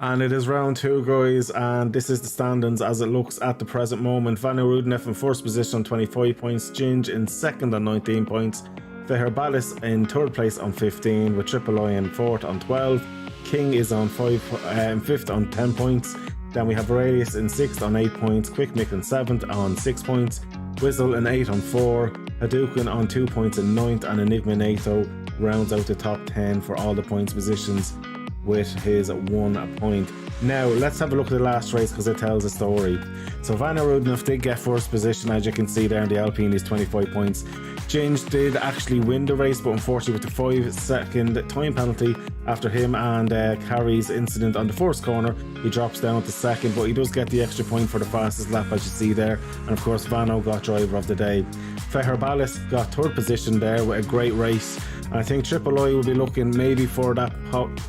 And it is round 2, guys, and this is the standings as it looks at the present moment. Van Rudenef in first position on 25 points, Ginge in second on 19 points, Feherbalis in third place on 15, with Triple I in fourth on 12, King is on fifth on 10 points, then we have Aurelius in sixth on 8 points, Quick Mick in seventh on 6 points, Whizzle in 8 on 4, Hadouken on 2 points in ninth, and Enigma Nato rounds out the top 10 for all the points positions with his 1 point. Now let's have a look at the last race because it tells a story. So Van Rudenef did get first position, as you can see there in the Alpine, is 25 points. Ginge did actually win the race, but unfortunately with the 5-second time penalty after him and Carrie's incident on the first corner, he drops down to second, but he does get the extra point for the fastest lap, as you see there. And of course Vano got driver of the day. Feherbalis got third position there with a great race. I think Triple I will be looking maybe for that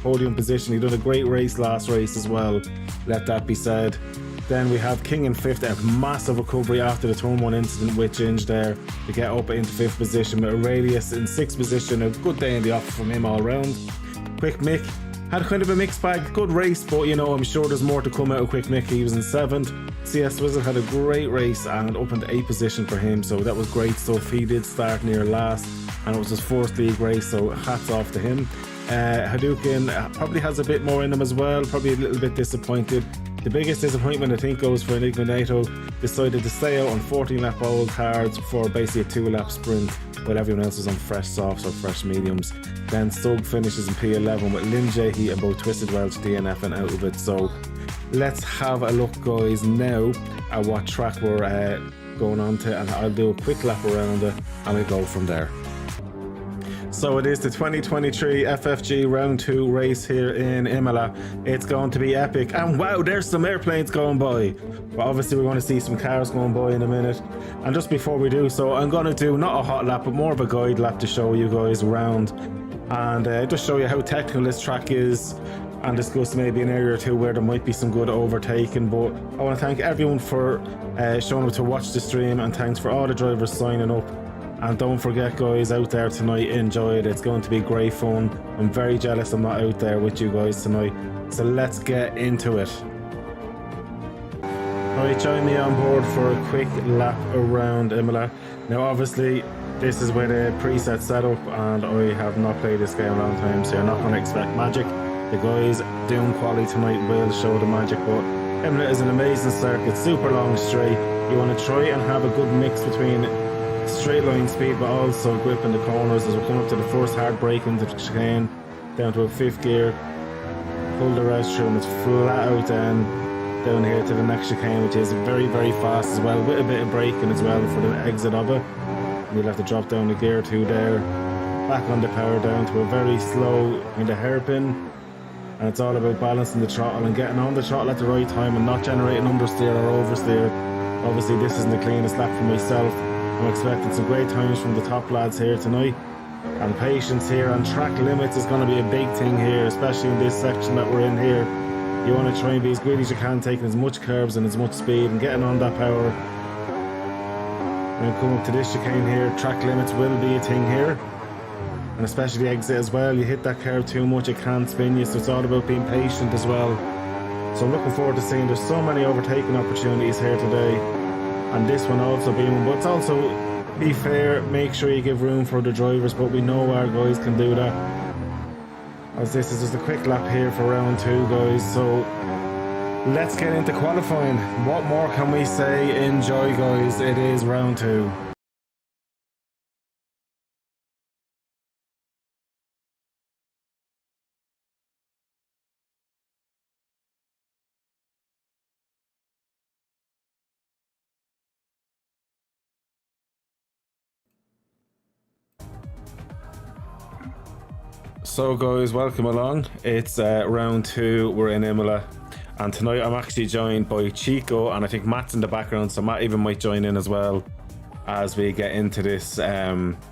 podium position. He did a great race last race as well, let that be said. Then we have King in fifth, a massive recovery after the turn 1 incident with Ginge there to get up into fifth position, with Aurelius in sixth position. A good day in the offer from him all round. Quick Mick had kind of a mixed bag, good race, but you know, I'm sure there's more to come out of Quick Mick. He was in seventh. CS Wizard had a great race and up into 8th position for him, so that was great stuff. He did start near last and it was his first league race, so hats off to him. Hadouken probably has a bit more in him as well, probably a little bit disappointed. The biggest disappointment I think goes for Enigma Nato, decided to stay out on 14 lap old cards for basically a 2-lap sprint while everyone else was on fresh softs or fresh mediums. Then Stug finishes in P11 with Lin Jae and both Twisted Welch DNFing out of it. So let's have a look, guys, now at what track we're going on to, and I'll do a quick lap around it and we'll go from there. So it is the 2023 FFG Round 2 race here in Imola. It's going to be epic, and wow, there's some airplanes going by. But obviously we're going to see some cars going by in a minute. And just before we do so, I'm going to do not a hot lap but more of a guide lap to show you guys around and just show you how technical this track is, and discuss maybe an area or two where there might be some good overtaking. But I want to thank everyone for showing up to watch the stream, and thanks for all the drivers signing up. And don't forget, guys, out there tonight, enjoy it. It's going to be great fun. I'm very jealous I'm not out there with you guys tonight. So let's get into it. Alright, join me on board for a quick lap around Imola. Now obviously this is with a preset setup and I have not played this game a long time, so you're not going to expect magic. The guys doing quality tonight will show the magic, but Imola is an amazing circuit, super long straight. You want to try and have a good mix between straight line speed but also grip in the corners. As we come up to the first hard brake into the chicane, down to a 5th gear, pull the rest through and it's flat out then down here to the next chicane, which is very fast as well, with a bit of braking as well for the exit of it. And you'll have to drop down the gear 2 there, back on the power down to a very slow kind of hairpin. And it's all about balancing the throttle and getting on the throttle at the right time and not generating understeer or oversteer. Obviously this isn't the cleanest lap for myself. I'm expecting some great times from the top lads here tonight, and patience here, and track limits is going to be a big thing here, especially in this section that we're in here. You want to try and be as greedy as you can, taking as much curves and as much speed and getting on that power. When we come up to this chicane here, track limits will be a thing here, and especially the exit as well. You hit that curve too much, it can spin you, so it's all about being patient as well. So I'm looking forward to seeing, there's so many overtaking opportunities here today, and this one also being one, but it's also, be fair, make sure you give room for the drivers, but we know our guys can do that. As this is just a quick lap here for round 2, guys, so let's get into qualifying. What more can we say? Enjoy, guys, it is round 2. So guys, welcome along. It's round 2, we're in Imola, and tonight I'm actually joined by Chico, and I think Matt's in the background, so Matt even might join in as well as we get into this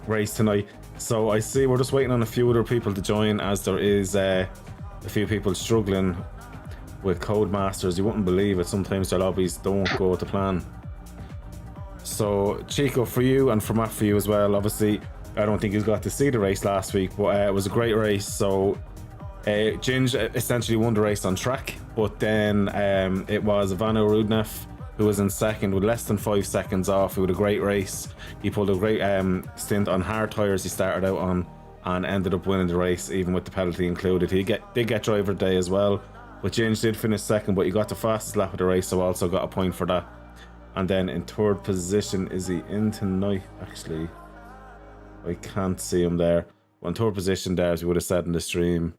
race tonight. So I see we're just waiting on a few other people to join, as there is a few people struggling with Codemasters. You wouldn't believe it, sometimes their lobbies don't go to plan. So Chico, for you, and for Matt, for you as well, obviously I don't think you got to see the race last week, but it was a great race. So Ginge essentially won the race on track, but then it was Vano Rudnev who was in second with less than 5 seconds off. He had a great race. He pulled a great stint on hard tyres he started out on and ended up winning the race, even with the penalty included. He did get driver day as well, but Ginge did finish second, but he got the fastest lap of the race, so also got a point for that. And then in third position, is he in tonight? Actually, I can't see him there. Well, in third position there, as we would have said in the stream,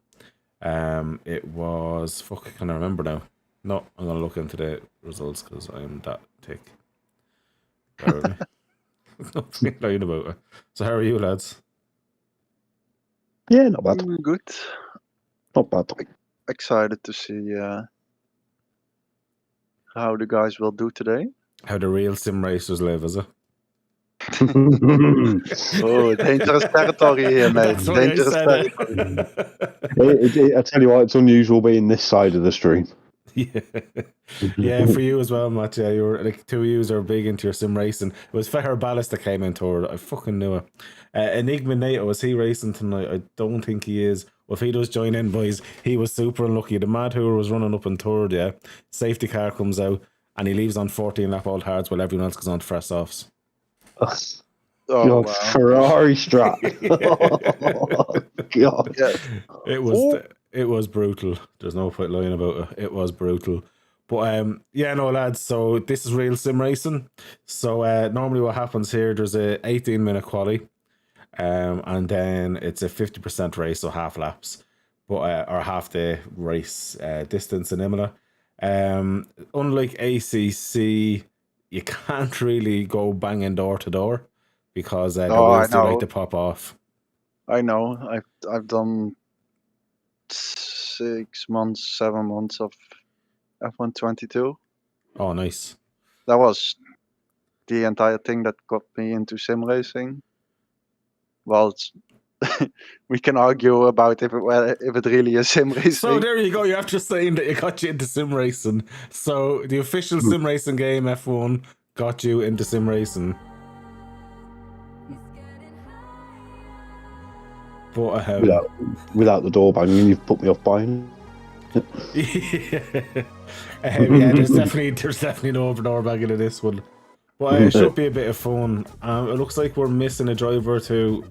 it was... Fuck, can I remember now? No, I'm going to look into the results because I'm that tick. Bear with me. Nothing lying about it. So how are you, lads? Yeah, not bad. Good. Not bad. Excited to see how the guys will do today. How the real sim racers live, is it? Oh, dangerous territory here, mate. That's why Dangerous I said it. I tell you what, it's unusual being this side of the stream. Yeah, for you as well, Matt. Yeah, you were like 2 of you are big into your sim racing. It was Feher Ballas that came in third. I fucking knew it. Enigma NATO, is he racing tonight? I don't think he is. Well, if he does join in, boys, he was super unlucky. The Mad Hooer was running up in third, yeah. Safety car comes out and he leaves on 14 lap old hards while everyone else goes on to fresh offs. Oh, Oh, God, wow. Ferrari strap. Oh, God. Yeah. It was brutal. There's no point lying about it. It was brutal. But yeah, no, lads, so this is real sim racing. So normally what happens here, there's a 18-minute quali, and then it's a 50% race, so half laps, but or half the race distance in Imola. Unlike ACC, you can't really go banging door to door because the wheels do like to pop off. I know. I've done 6 months, 7 months of F1 22. Oh, nice. That was the entire thing that got me into sim racing. Well, we can argue about if it really is sim racing. So there you go. You're after saying that it got you into sim racing. So the official sim racing game F1 got you into sim racing. But without the door banging, you've put me off buying. Yeah, there's definitely no door bagging in this one. But it should be a bit of fun. It looks like we're missing a driver or two.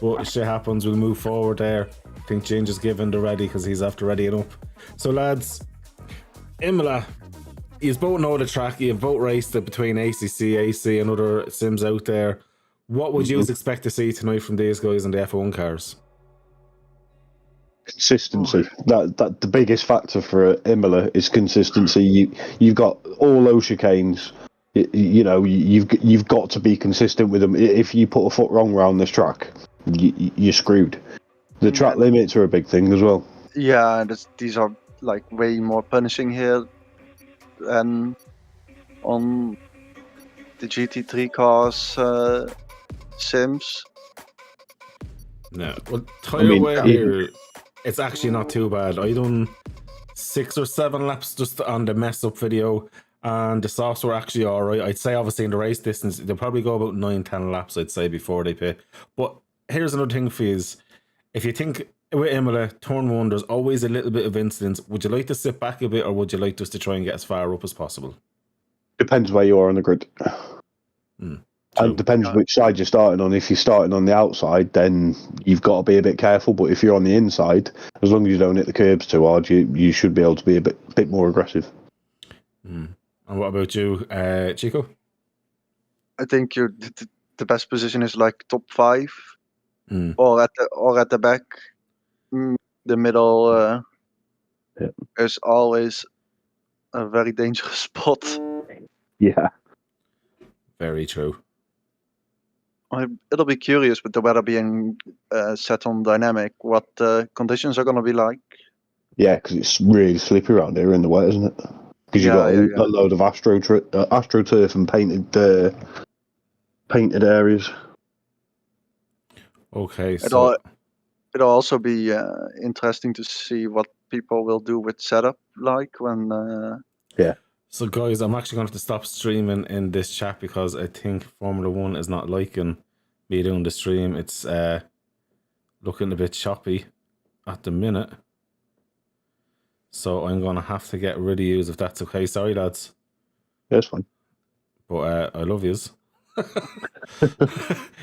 But shit happens, we'll move forward there. I think Ginge is given the ready because he's after readying up. So lads, Imola, you both know the track, you both raced it between ACC, AC and other sims out there. What would you expect to see tonight from these guys in the F1 cars? Consistency. That the biggest factor for Imola is consistency. You've got all those chicanes. You know, you've got to be consistent with them. If you put a foot wrong around this track, you're screwed. The track limits are a big thing as well. Yeah, these are like way more punishing here than on the GT3 cars sims. No, well, tire wear here, it's actually not too bad. I done 6 or 7 laps just on the mess up video, and the softs were actually all right. I'd say obviously in the race distance, they'll probably go about 9-10 laps, I'd say, before they pit. But here's another thing for you: if you think with Imola, turn 1, there's always a little bit of incidence. Would you like to sit back a bit, or would you like just to try and get as far up as possible? Depends where you are on the grid. And depends which side you're starting on. If you're starting on the outside, then you've got to be a bit careful. But if you're on the inside, as long as you don't hit the curbs too hard, you should be able to be a bit more aggressive. And what about you, Chico? I think the best position is like top 5, or at the back. The middle is always a very dangerous spot. Yeah, very true. It'll be curious with the weather being set on dynamic, what the conditions are going to be like. Yeah, because it's really slippery around here in the wet, isn't it? Because you've got a load of AstroTurf and painted areas. Okay, so it'll also be interesting to see what people will do with setup, like when. So guys, I'm actually going to have to stop streaming in this chat because I think Formula 1 is not liking me doing the stream. It's looking a bit choppy at the minute. So I'm going to have to get rid of yous if that's okay. Sorry, lads. That's fine. But I love yous.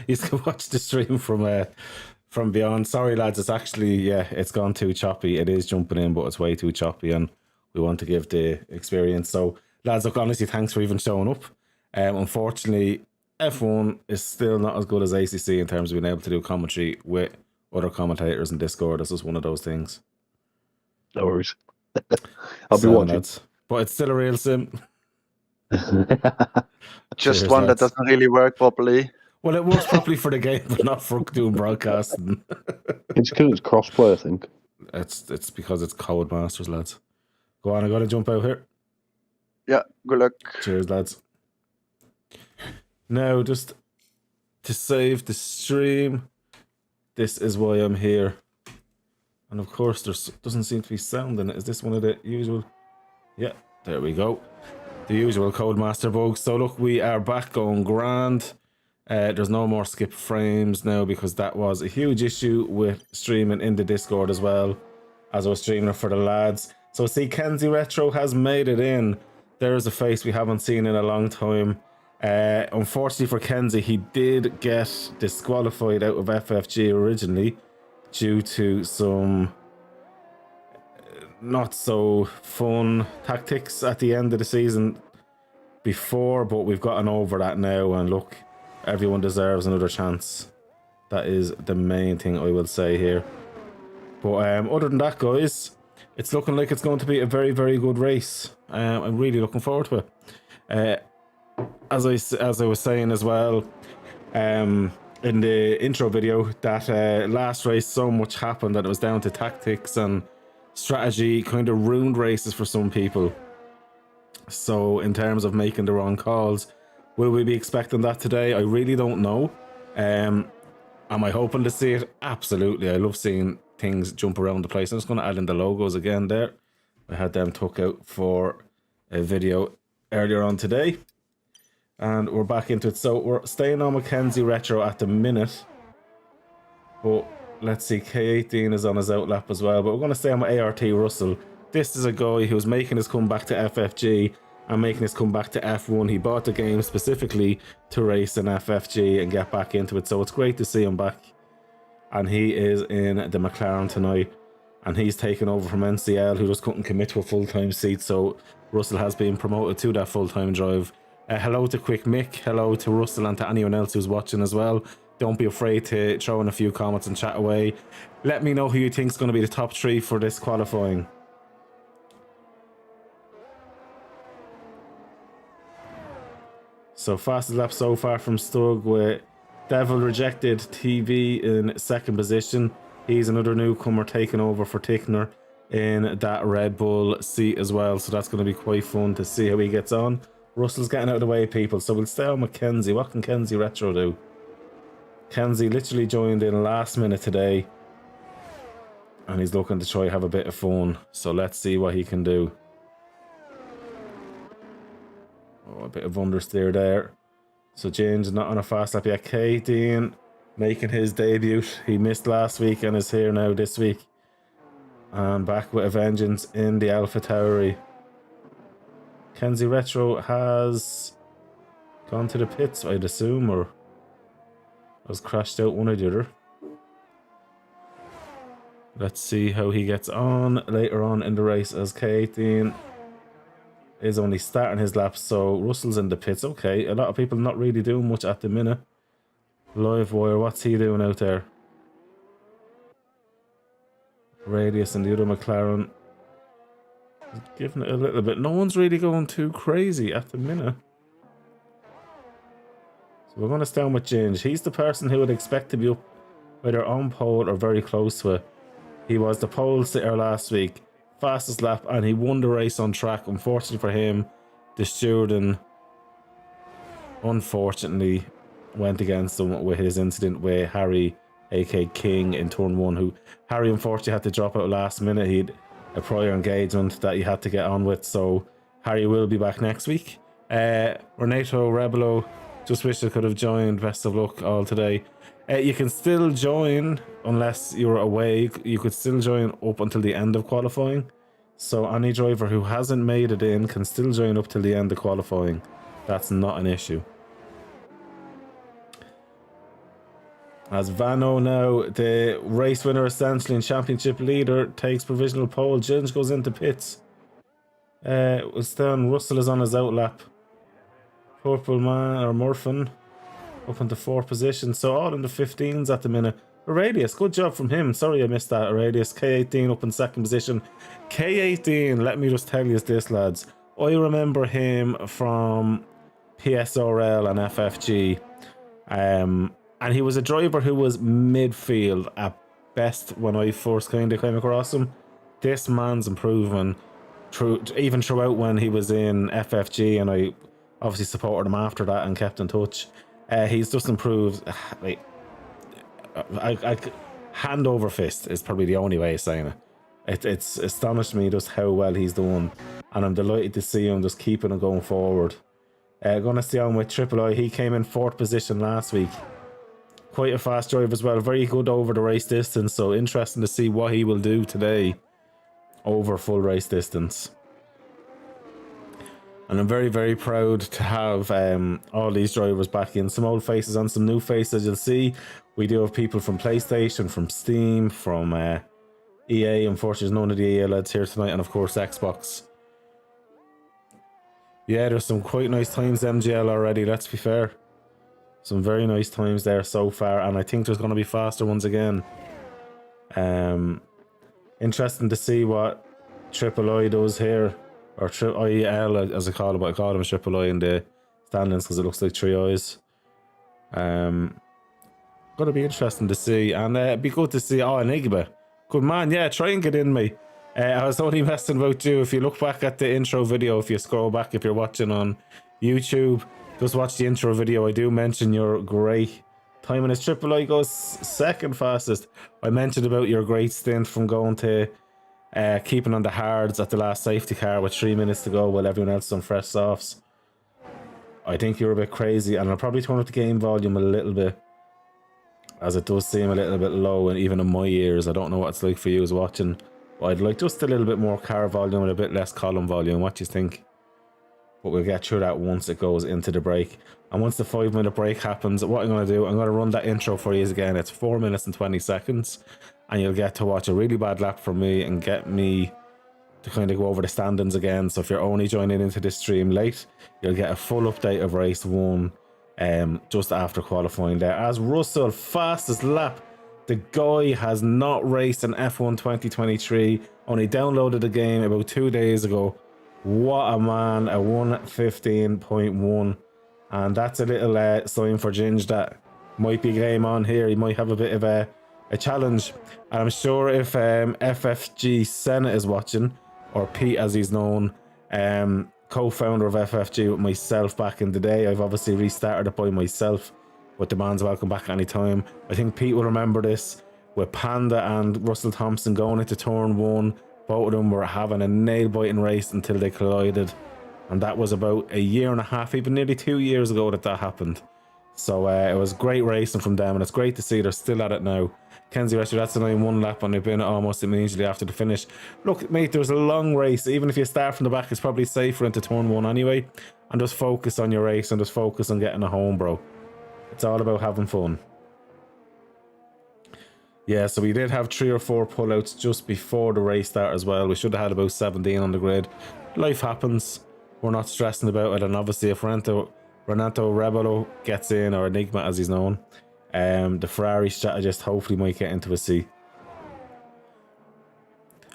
You can watch the stream from beyond. Sorry, lads. It's actually, it's gone too choppy. It is jumping in, but it's way too choppy, and we want to give the experience. So, lads, look, honestly, thanks for even showing up. Unfortunately, F1 is still not as good as ACC in terms of being able to do commentary with other commentators in Discord. This is one of those things. No worries. I'll be watching. Lads. But it's still a real sim. Just one that doesn't really work properly. Well, it works properly for the game, but not for doing broadcasting. It's because it's crossplay, I think. It's because it's Code Masters, lads. Go on, I gotta jump out here. Yeah, good luck. Cheers, lads. Now, just to save the stream, this is why I'm here. And of course, there doesn't seem to be sound in it. Is this one of the usual? Yeah, there we go. The usual Codemaster bugs. So look, we are back going grand. There's no more skip frames now because that was a huge issue with streaming in the Discord as well, as I was streaming it for the lads. So see, Kenzie Retro has made it in. There is a face we haven't seen in a long time. Unfortunately for Kenzie, he did get disqualified out of FFG originally due to some not so fun tactics at the end of the season before, but we've gotten over that now, and look, everyone deserves another chance. That is the main thing I will say here. But other than that, guys, it's looking like it's going to be a very, very good race. I'm really looking forward to it. As I was saying as well, in the intro video, that last race so much happened that it was down to tactics and strategy, kind of ruined races for some people. So in terms of making the wrong calls, will we be expecting that today? I really don't know. Am I hoping to see it? Absolutely. I love seeing things jump around the place. I'm just going to add in the logos again there. I had them took out for a video earlier on today. And we're back into it. So we're staying on Mackenzie Retro at the minute. But let's see, K18 is on his outlap as well. But we're going to stay on ART Russell. This is a guy who's making his comeback to FFG and making his comeback to F1. He bought the game specifically to race in FFG and get back into it. So it's great to see him back. And he is in the McLaren tonight. And he's taken over from NCL, who just couldn't commit to a full-time seat. So Russell has been promoted to that full-time drive. Hello to Quick Mick, hello to Russell and to anyone else who's watching as well. Don't be afraid to throw in a few comments and chat away. Let me know who you think is going to be the top 3 for this qualifying. So fastest lap so far from Stug with Devil Rejected TV in second position. He's another newcomer taking over for Tickner in that Red Bull seat as well. So that's going to be quite fun to see how he gets on. Russell's getting out of the way, people, so we'll stay on with Kenzie. What can Kenzie Retro do? Kenzie literally joined in last minute today, and he's looking to try have a bit of fun. So let's see what he can do. Oh, a bit of understeer there. So James not on a fast lap yet. Dean making his debut. He missed last week and is here now this week. And back with a vengeance in the Alpha Tauri. Kenzie Retro has gone to the pits, I'd assume, or has crashed out one or the other. Let's see how he gets on later on in the race, as K18 is only starting his laps. So Russell's in the pits. Okay, a lot of people not really doing much at the minute. Live Wire, what's he doing out there? Radius and the other McLaren giving it a little bit. No one's really going too crazy at the minute. So we're going to stand with Ginge. He's the person who would expect to be up either on pole or very close to it. He was the pole sitter last week, fastest lap, and he won the race on track. Unfortunately for him, the stewarding unfortunately went against him with his incident with Harry, aka King, in turn 1, who Harry unfortunately had to drop out last minute. He'd a prior engagement that he had to get on with, so Harry will be back next week. Renato Rebelo, just wish I could have joined. Best of luck all today. You can still join unless you're away. You could still join up until the end of qualifying, So any driver who hasn't made it in can still join up till the end of qualifying. That's not an issue. As Vano now, the race winner essentially and championship leader, takes provisional pole. Ginge goes into pits. Russell is on his outlap. Purple Man or Murphin up into 4th position. So all in the 15s at the minute. Radius, good job from him. Sorry I missed that. Radius, K18 up in 2nd position. K18, let me just tell you this, lads. I remember him from PSRL and FFG. And he was a driver who was midfield at best when I first kind of came across him. This man's improving even throughout when he was in FFG, and I obviously supported him after that and kept in touch. He's just improved. Like, I hand over fist is probably the only way of saying it. It's astonished me just how well he's doing, and I'm delighted to see him just keeping it going forward. Gonna stay on with Triple I. He came in 4th position last week. Quite a fast drive as well. Very good over the race distance. So interesting to see what he will do today over full race distance. And I'm very, very proud to have all these drivers back in. Some old faces and some new faces. You'll see we do have people from PlayStation, from Steam, from EA. Unfortunately, there's none of the EA lads here tonight. And of course, Xbox. Yeah, there's some quite nice times MGL already, let's be fair. Some very nice times there so far, and I think there's going to be faster ones again. Interesting to see what Triple I does here, or IEL as I call him, but I call him Triple I in the standings because it looks like 3 eyes. Going to be interesting to see, and it'd be good to see. Oh, Enigma, good man, yeah, try and get in me. I was only messing about you. If you look back at the intro video, if you scroll back, if you're watching on YouTube, just watch the intro video. I do mention your great time in his Triple I goes 2nd fastest. I mentioned about your great stint from going to keeping on the hards at the last safety car with 3 minutes to go while everyone else is on fresh softs. I think you're a bit crazy, and I'll probably turn up the game volume a little bit, as it does seem a little bit low, and even in my ears. I don't know what it's like for you as watching, but I'd like just a little bit more car volume and a bit less column volume. What do you think? But we'll get through that once it goes into the break. And once the 5-minute break happens, what I'm going to do, I'm going to run that intro for you again. It's 4 minutes and 20 seconds. And you'll get to watch a really bad lap from me and get me to kind of go over the standings again. So if you're only joining into this stream late, you'll get a full update of race 1 just after qualifying there. As Russell, fastest lap. The guy has not raced in F1 2023. Only downloaded the game about 2 days ago. What a man, a 1:15.1, and that's a little sign for Ginge that might be game on here. He might have a bit of a challenge, and I'm sure if FFG Senate is watching, or Pete as he's known, co-founder of FFG with myself back in the day. I've obviously restarted it by myself, but the man's welcome back anytime. I think Pete will remember this with Panda and Russell Thompson going into turn 1. Both of them were having a nail-biting race until they collided. And that was about a year and a half, even nearly 2 years ago that happened. So it was great racing from them, and it's great to see they're still at it now. Kenzie Resher, that's only 1 lap, and they've been almost immediately after the finish. Look, mate, there was a long race. Even if you start from the back, it's probably safer into turn 1 anyway. And just focus on your race and just focus on getting it home, bro. It's all about having fun. Yeah, so we did have 3 or 4 pullouts just before the race start as well. We should have had about 17 on the grid. Life happens. We're not stressing about it. And obviously if Renato Rebelo gets in, or Enigma as he's known, the Ferrari strategist hopefully might get into a seat.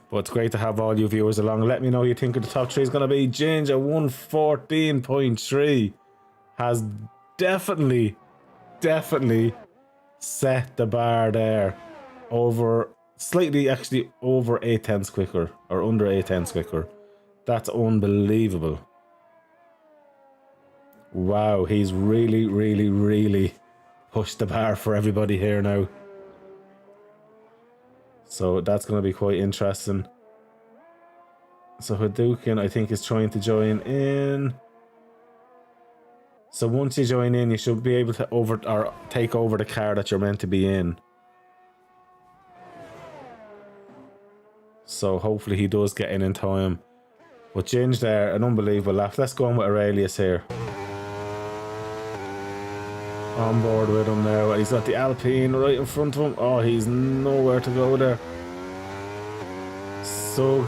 But it's great to have all you viewers along. Let me know what you think of the top 3 is going to be. Ginge at 1:14.3 has definitely set the bar there. Slightly actually over 8 tenths quicker, or under 8 tenths quicker. That's unbelievable. Wow, he's really pushed the bar for everybody here now. So that's going to be quite interesting. So Hadouken, I think, is trying to join in. So once you join in, you should be able to take over the car that you're meant to be in. So hopefully he does get in time. But Ginge there, an unbelievable lap. Let's go on with Aurelius here. On board with him now. He's got the Alpine right in front of him. Oh, he's nowhere to go there. So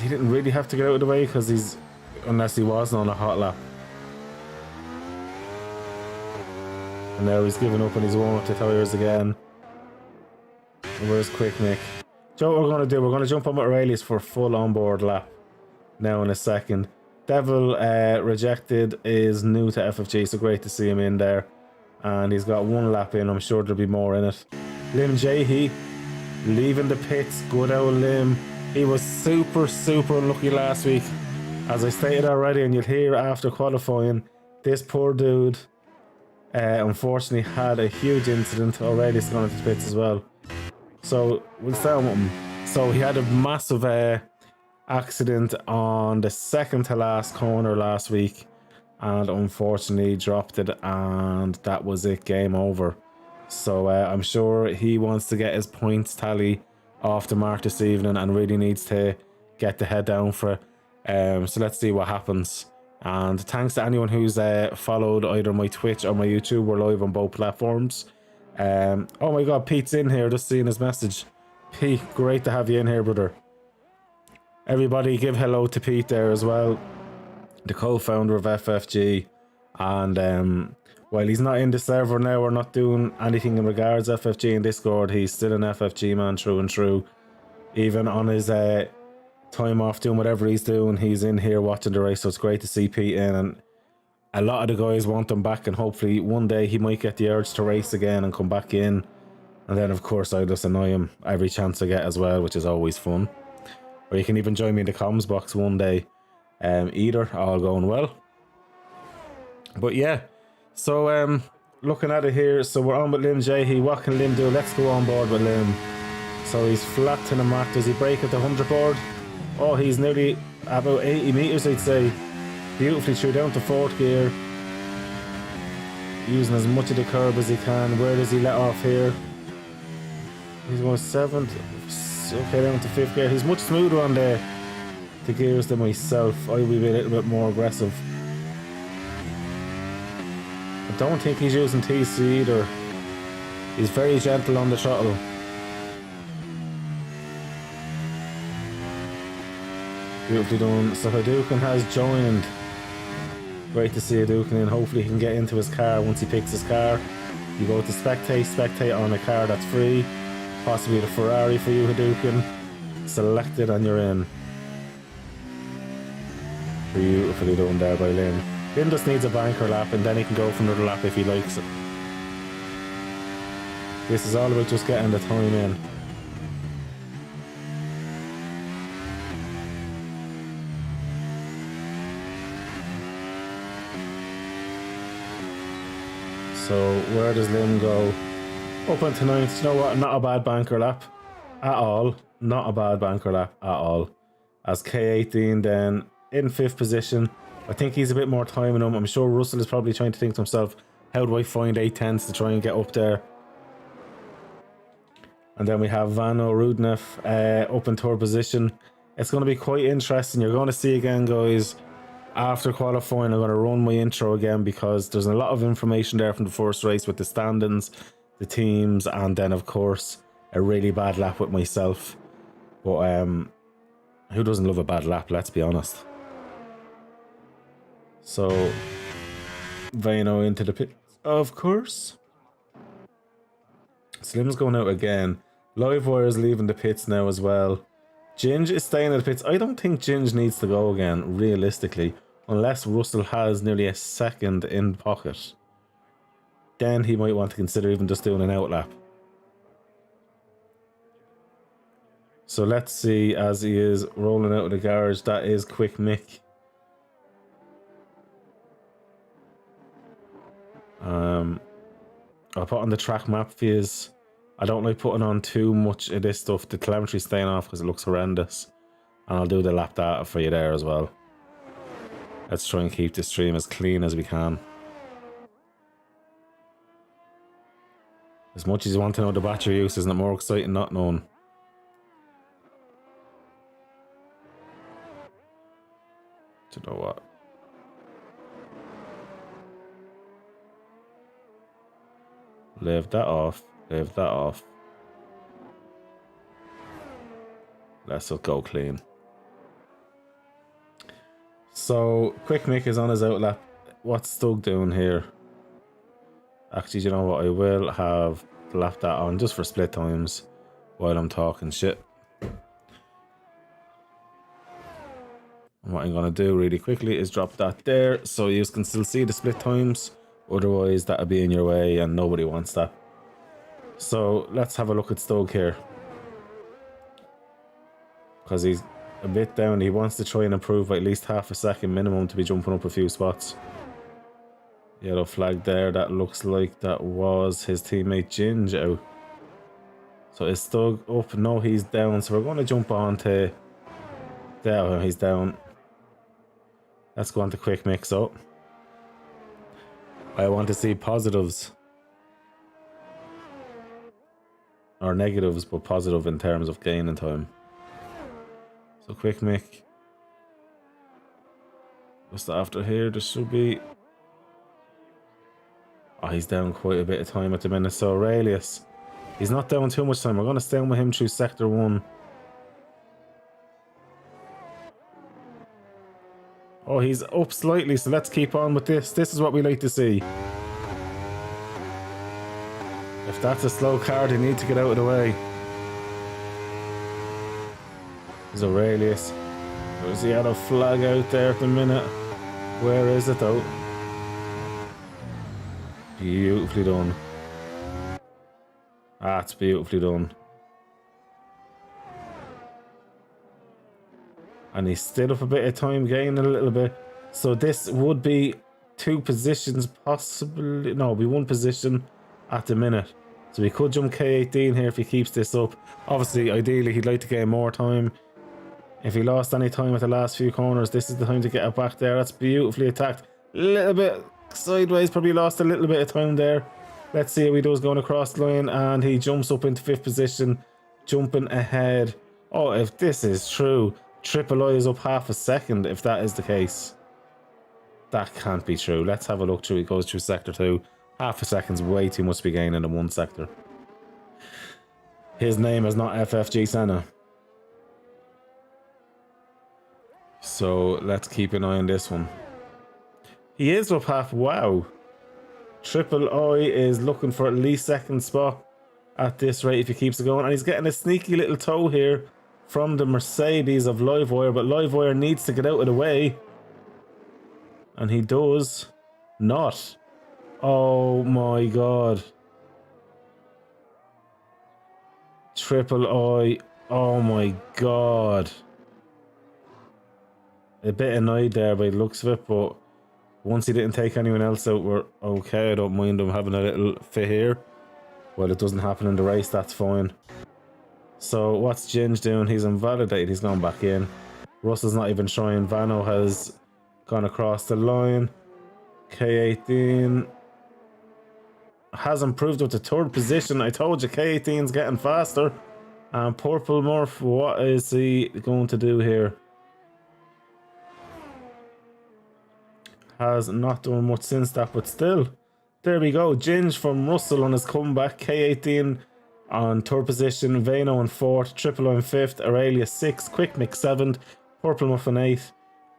he didn't really have to get out of the way because unless he wasn't on a hot lap. And now he's giving up and he's warming up the tyres again. And where's Quick Mick? So what we're going to do, we're going to jump on with Aurelius for a full onboard lap now in a second. Devil Rejected is new to FFG, so great to see him in there. And he's got one lap in, I'm sure there'll be more in it. Lim Jahey leaving the pits, good old Lim. He was super unlucky last week. As I stated already, and you'll hear after qualifying, this poor dude unfortunately had a huge incident. Aurelius gone into the pits as well. So we'll start with him. So he had a massive accident on the second to last corner last week, and unfortunately dropped it, and that was it, game over. So I'm sure he wants to get his points tally off the mark this evening and really needs to get the head down for it. So let's see what happens. And thanks to anyone who's followed either my Twitch or my YouTube. We're live on both platforms. Oh my god, Pete's in here, just seeing his message. Pete, great to have you in here, brother. Everybody give hello to Pete there as well, the co-founder of FFG. And while he's not in the server now, we're not doing anything in regards to FFG in Discord, he's still an FFG man through and through. Even on his time off doing whatever he's doing, he's in here watching the race, so it's great to see Pete in. And a lot of the guys want him back, and hopefully one day he might get the urge to race again and come back in. And then of course I just annoy him every chance I get as well, which is always fun. Or you can even join me in the comms box one day. Either, all going well. But yeah, so looking at it here, so we're on with Lim Jahey. What can Lim do? Let's go on board with Lim. So he's flat to the mat. Does he break at the 100 board? Oh, he's nearly about 80 metres, I'd say. Beautifully through down to fourth gear. Using as much of the curb as he can. Where does he let off here? He's going seventh. Okay, down to fifth gear. He's much smoother on the gears than myself. I will be a little bit more aggressive. I don't think he's using TC either. He's very gentle on the throttle. Beautifully done. So Hadouken has joined. Great to see Hadouken in. Hopefully he can get into his car once he picks his car. You go to spectate on a car that's free. Possibly the Ferrari for you, Hadouken. Select it and you're in. Beautifully done there by Lynn. Lynn just needs a banker lap and then he can go for another lap if he likes it. This is all about just getting the time in. So where does Lim go? Up into ninth. You know what? Not a bad banker lap at all. Not a bad banker lap at all. As K18 then in fifth position. I think he's a bit more time in him. I'm sure Russell is probably trying to think to himself, how do I find 8/10s to try and get up there? And then we have Vano Rudnev up in third position. It's going to be quite interesting. You're going to see again, guys, after qualifying, I'm going to run my intro again because there's a lot of information there from the first race with the standings, the teams, and then of course a really bad lap with myself. But who doesn't love a bad lap, let's be honest. So Vano into the pit, of course. Slim's going out again. Livewire's leaving the pits now as well. Ginge is staying in the pits. I don't think Ginge needs to go again, realistically, unless Russell has nearly a second in pocket. Then he might want to consider even just doing an out lap. So let's see, as he is rolling out of the garage, that is Quick Mick. I'll put on the track map for you. I don't like putting on too much of this stuff. The telemetry's staying off because it looks horrendous. And I'll do the lap data for you there as well. Let's try and keep the stream as clean as we can. As much as you want to know the battery use, isn't it more exciting not knowing? Do you know what? Leave that off. Leave that off. Let's just go clean. So, Quick Mick is on his outlap. What's Stug doing here? Actually, you know what? I will have left that on just for split times while I'm talking shit. And what I'm going to do really quickly is drop that there so you can still see the split times. Otherwise, that'll be in your way and nobody wants that. So, let's have a look at Stug here. Because he's a bit down. He wants to try and improve by at least half a second minimum to be jumping up a few spots. Yellow flag there. That looks like that was his teammate Ginge out. So is Stug up? No, he's down. So we're going to jump on to... There, he's down. Let's go on to Quick Mix up. I want to see positives. Or negatives, but positive in terms of gain in time. So Quick Mick. Just after here, there should be... Oh, he's down quite a bit of time at the minute. So Aurelius, he's not down too much time. We're going to stay with him through Sector 1. Oh, he's up slightly, so let's keep on with this. This is what we like to see. If that's a slow car, they need to get out of the way. There's Aurelius. There's the yellow flag out there at the minute. Where is it though? Beautifully done. That's beautifully done. And he's still up a bit of time, gaining a little bit. So this would be 2 positions, possibly. No, it'll be 1 position at the minute. So he could jump K18 here if he keeps this up. Obviously, ideally, he'd like to gain more time. If he lost any time at the last few corners, this is the time to get it back there. That's beautifully attacked. A little bit sideways, probably lost a little bit of time there. Let's see how he does going across the line. And he jumps up into 5th position, jumping ahead. Oh, if this is true, Triple I is up half a second if that is the case. That can't be true. Let's have a look through. He goes through Sector 2. Half a second's way too much to be gaining in 1 sector. His name is not FFG Senna. So let's keep an eye on this one. He is up half. Wow. Triple I is looking for at least 2nd spot at this rate if he keeps it going. And he's getting a sneaky little toe here from the Mercedes of Livewire. But Livewire needs to get out of the way. And he does not. Oh my god. Triple I. Oh my god. A bit annoyed there by the looks of it, but once he didn't take anyone else out, we're okay. I don't mind him having a little fit here. Well, it doesn't happen in the race, that's fine. So what's Ginge doing? He's invalidated. He's gone back in. Russell's not even trying. Vano has gone across the line. K18 has improved up to 3rd position. I told you K18's getting faster. And Purple Murph, what is he going to do here? Has not done much since that, but still. There we go. Ginge from Russell on his comeback. K18 on 3rd position. Vano in 4th. Triple in 5th. Aurelius 6th. Quick Mix 7th. Purple Muff in 8th.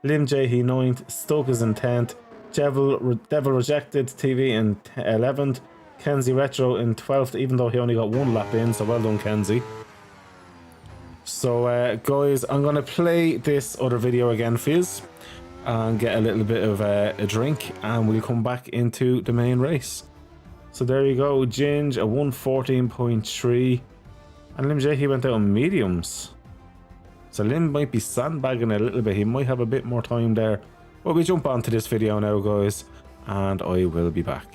Lim J 9th. Stoke is in 10th. Devil Rejected TV in 11th. Kenzie Retro in 12th, even though he only got 1 lap in, so well done, Kenzie. So, guys, I'm going to play this other video again for you and get a little bit of a drink, and we'll come back into the main race. So there you go, Ginge, a 114.3, and Lim J, he went out on mediums. So Lim might be sandbagging a little bit, he might have a bit more time there. But we jump onto this video now, guys, and I will be back.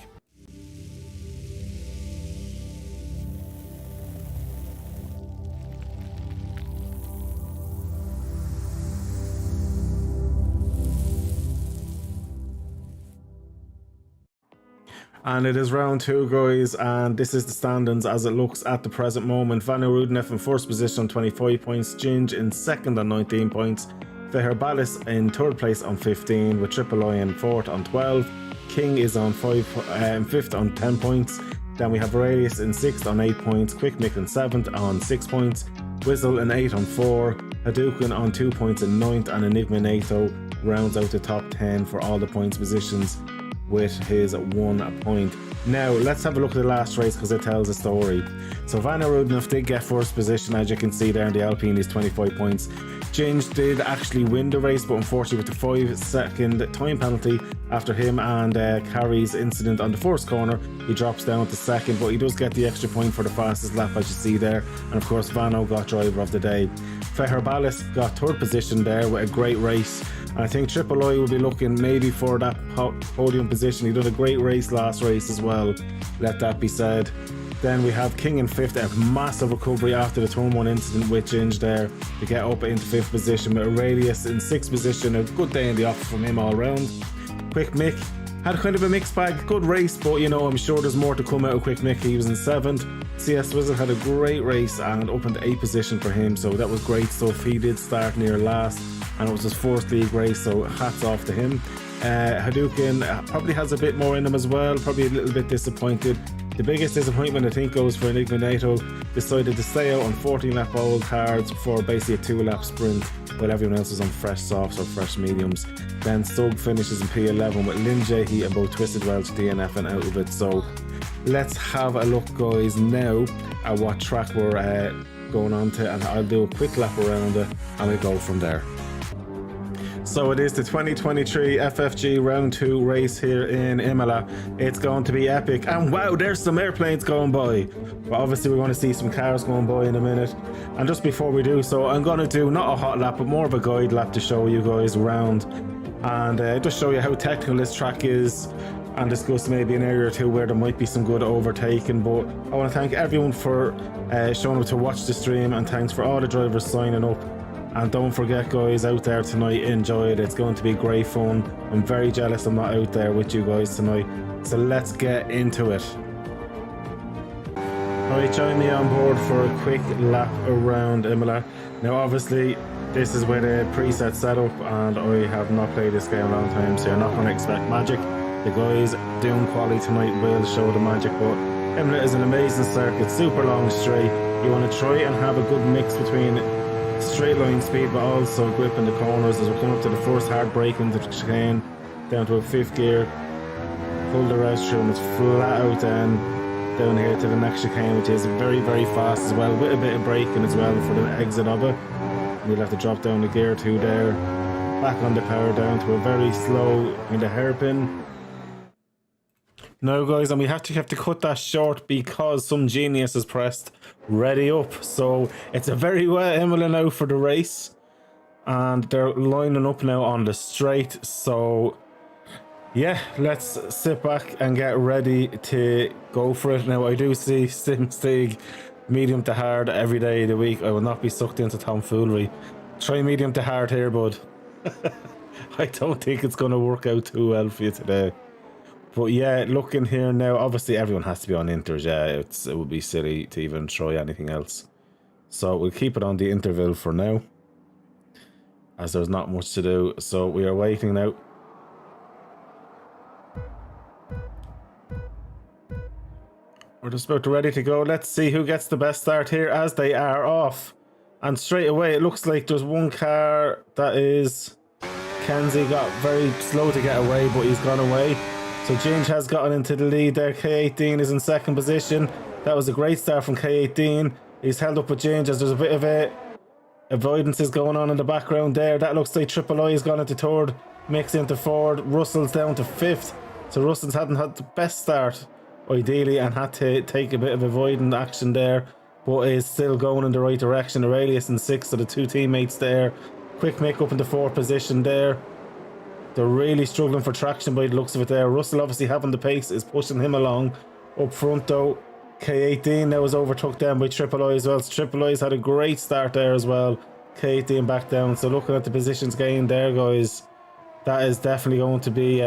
And it is round 2, guys, and this is the standings as it looks at the present moment. Van Rudenef in first position on 25 points, Ginge in second on 19 points, Feherbalis in third place on 15, with Triple I in fourth on 12, King is on fifth on 10 points, then we have Aurelius in sixth on 8 points, Quick Mick in seventh on 6 points, Whizzle in 8 on 4, Hadouken on 2 points in ninth, and Enigma Nato rounds out the top 10 for all the points positions with his 1 point. Now let's have a look at the last race because it tells a story. So Van Rudenhoff did get first position, as you can see there in the Alpine, is 25 points. Ginge did actually win the race, but unfortunately with the 5-second time penalty after him and Carrie's incident on the first corner, he drops down to second, but he does get the extra point for the fastest lap, as you see there. And of course Vano got driver of the day. Feherbalis got third position there with a great race. And I think Triple I will be looking maybe for that podium position. He did a great race last race as well, let that be said. Then we have King in fifth, a massive recovery after the turn 1 incident with Ginge there to get up into 5th position, with Aurelius in 6th position. A good day in the office from him all round. Quick Mick had kind of a mixed bag, good race, but you know, I'm sure there's more to come out of Quick Mick. He was in 7th. CS Wizard had a great race and up into 8th position for him, so that was great stuff. He did start near last and it was his 4th league race, so hats off to him. Hadouken probably has a bit more in him as well, probably a little bit disappointed. The biggest disappointment I think goes for Enigma Nato, decided to stay out on 14 lap old cards for basically a 2-lap sprint while everyone else was on fresh softs or fresh mediums. Then Stug finishes in P11 with Lin Jae and both Twisted Welch DNF and out of it. So let's have a look, guys, now at what track we're going on to, and I'll do a quick lap around it and we'll go from there. So it is the 2023 FFG Round 2 race here in Imola. It's going to be epic. And wow, there's some airplanes going by. But obviously we're going to see some cars going by in a minute. And just before we do so, I'm going to do not a hot lap, but more of a guide lap to show you guys around. And just show you how technical this track is, and discuss maybe an area or two where there might be some good overtaking. But I want to thank everyone for showing up to watch the stream, and thanks for all the drivers signing up. And don't forget, guys, out there tonight, enjoy it. It's going to be great fun. I'm very jealous I'm not out there with you guys tonight. So let's get into it. Alright, join me on board for a quick lap around Imola. Now obviously this is with a preset setup and I have not played this game a long time, so you're not going to expect magic. The guys doing quali tonight will show the magic, but Imola is an amazing circuit, super long straight. You want to try and have a good mix between straight line speed but also grip in the corners. As we're coming up to the first hard brake into the chicane, down to a 5th gear, pull the rest through and it's flat out then down here to the next chicane, which is very fast as well, with a bit of braking as well for the exit of it. And you'll have to drop down the gear 2 there, back on the power down to a very slow kind of hairpin. Now guys, and we have to cut that short because some genius has pressed ready up. So it's a very wet Imola now for the race, and they're lining up now on the straight. So yeah, let's sit back and get ready to go for it. Now I do see SimStig medium to hard every day of the week. I will not be sucked into tomfoolery. Try medium to hard here, bud. I don't think it's going to work out too well for you today. But yeah, looking here now, obviously everyone has to be on inters. Yeah, it would be silly to even try anything else. So we'll keep it on the interval for now, as there's not much to do. So we are waiting now. We're just about ready to go. Let's see who gets the best start here as they are off. And straight away, it looks like there's one car that is... Kenzie got very slow to get away, but he's gone away. So Ginge has gotten into the lead there. K18 is in 2nd position. That was a great start from K18. He's held up with Ginge as there's a bit of avoidances going on in the background there. That looks like Triple I has gone into 3rd, Mick's into 4th, Russell's down to 5th. So Russell's hadn't had the best start, ideally, and had to take a bit of avoiding action there, but is still going in the right direction. Aurelius in 6th, so the 2 teammates there. Quick Mick up into 4th position there. They're really struggling for traction by the looks of it there. Russell obviously having the pace is pushing him along. Up front though, K18 now was overtook down by Triple I as well. So Triple I's had a great start there as well. K18 back down. So looking at the positions gained there, guys, that is definitely going to be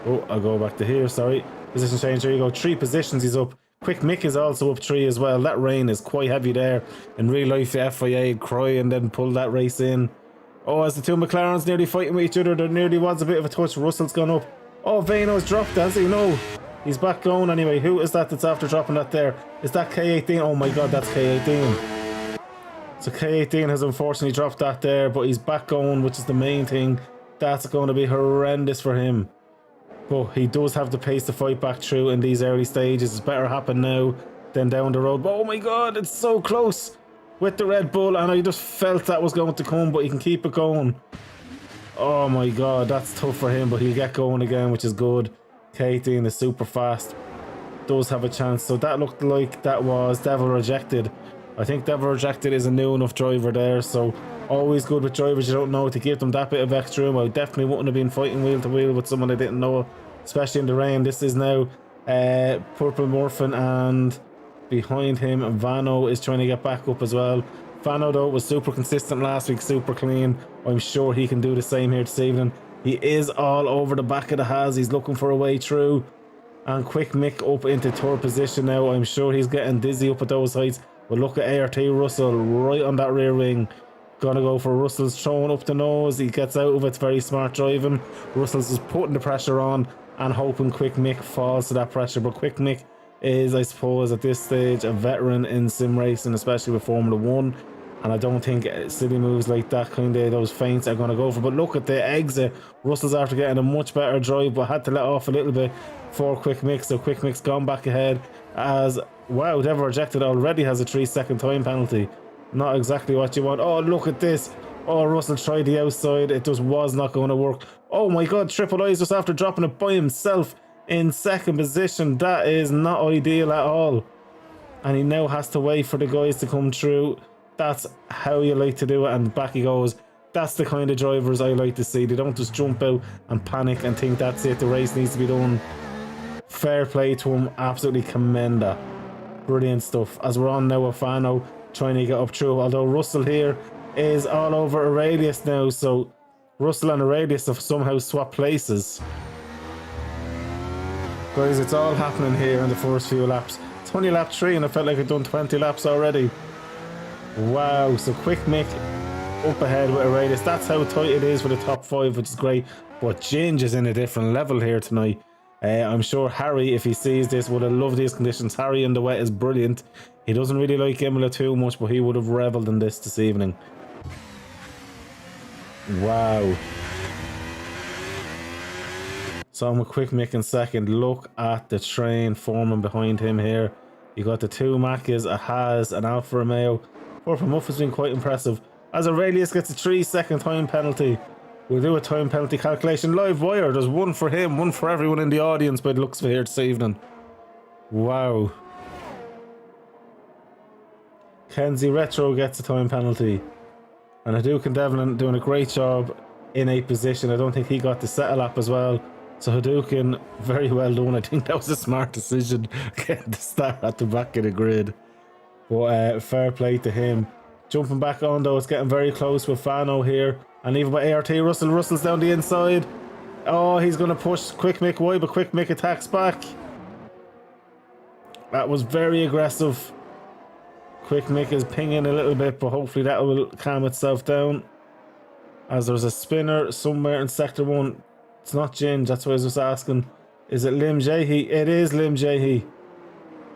Oh, I'll go back to here, sorry. Position change, there you go. 3 positions he's up. Quick Mick is also up 3 as well. That rain is quite heavy there. In real life, the FIA cry and then pull that race in. Oh, as the 2 McLarens nearly fighting with each other, there nearly was a bit of a touch. Russell's gone up. Oh, Vano's dropped, has he? No. He's back going anyway. Who is that that's after dropping that there? Is that K18? Oh my god, that's K18. So K18 has unfortunately dropped that there, but he's back going, which is the main thing. That's going to be horrendous for him. But he does have the pace to fight back through in these early stages. It's better happen now than down the road. But oh my god, it's so close with the Red Bull, and I just felt that was going to come, but he can keep it going. Oh my god, that's tough for him, but he'll get going again, which is good. K18 is super fast, does have a chance. So that looked like that was Devil Rejected. I think Devil Rejected is a new enough driver there, so always good with drivers you don't know to give them that bit of extra room. I definitely wouldn't have been fighting wheel to wheel with someone I didn't know, especially in the rain. This is now Purple Morphin, and behind him Vano is trying to get back up as well. Vano though was super consistent last week, super clean. I'm sure he can do the same here this evening. He is all over the back of the Haas. He's looking for a way through. And Quick Mick up into 3rd position now. I'm sure he's getting dizzy up at those heights. But look at ART Russell right on that rear wing. Gonna go for Russell's throwing up the nose. He gets out of it. It's very smart driving. Russell's just putting the pressure on and hoping Quick Mick falls to that pressure. But Quick Mick is, I suppose, at this stage a veteran in sim racing, especially with Formula 1. And I don't think silly moves like that, kind of those feints, are going to go for. But look at the exit. Russell's after getting a much better drive, but had to let off a little bit for Quick Mick. So Quick Mick's gone back ahead as, wow, Devil Rejected already has a 3-second time penalty. Not exactly what you want. Oh, look at this. Oh, Russell tried the outside. It just was not going to work. Oh my god, Triple I's just after dropping it by himself in 2nd position. That is not ideal at all. And he now has to wait for the guys to come through. That's how you like to do it, and back he goes. That's the kind of drivers I like to see. They don't just jump out and panic and think that's it, the race needs to be done. Fair play to him, absolutely commend that. Brilliant stuff. As we're on now with Fano trying to get up through, although Russell here is all over Aurelius now, so Russell and Aurelius have somehow swapped places. Guys, it's all happening here in the first few laps. It's only lap 3 and I felt like I'd done 20 laps already. Wow, so Quick Mick up ahead with Aurelius. That's how tight it is for the top 5, which is great. But Ginge is in a different level here tonight. I'm sure Harry, if he sees this, would have loved these conditions. Harry in the wet is brilliant. He doesn't really like Imola too much, but he would have revelled in this evening. Wow. So I'm with Quick Mick in 2nd. Look at the train forming behind him here. You got the 2 Macas, a Haas, an Alfa Romeo. Purple Muff has been quite impressive. As Aurelius gets a 3-second time penalty. We'll do a time penalty calculation live wire. There's one for him, one for everyone in the audience by the looks of it here this evening. Wow. Kenzie Retro gets a time penalty. And Hadouken Devlin doing a great job in 8th position. I don't think he got the settle lap as well. So Hadouken, very well done. I think that was a smart decision, getting the start at the back of the grid. But fair play to him. Jumping back on though, it's getting very close with Fano here. And even by ART Russell, Russell's down the inside. Oh, he's going to push Quick Mick wide, but Quick Mick attacks back. That was very aggressive. Quick Mick is pinging a little bit, but hopefully that will calm itself down. As there's a spinner somewhere in Sector 1. It's not Ginge, that's what I was just asking. Is it Lim Jahi? It is Lim Jahi.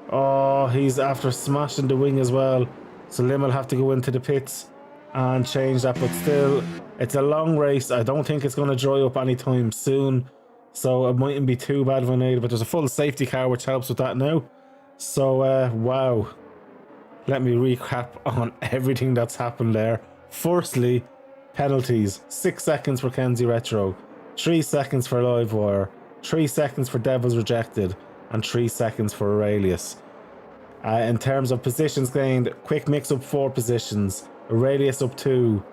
Oh, he's after smashing the wing as well. So Lim will have to go into the pits and change that. But still, it's a long race. I don't think it's going to dry up anytime soon. So it mightn't be too bad of a need. But there's a full safety car which helps with that now. So, wow. Let me recap on everything that's happened there. Firstly, penalties. 6 seconds for Kenzie Retro. 3 seconds for Livewire. 3 seconds for Devils Rejected. And 3 seconds for Aurelius. In terms of positions gained, Quick Mix up 4 positions. Aurelius up 2.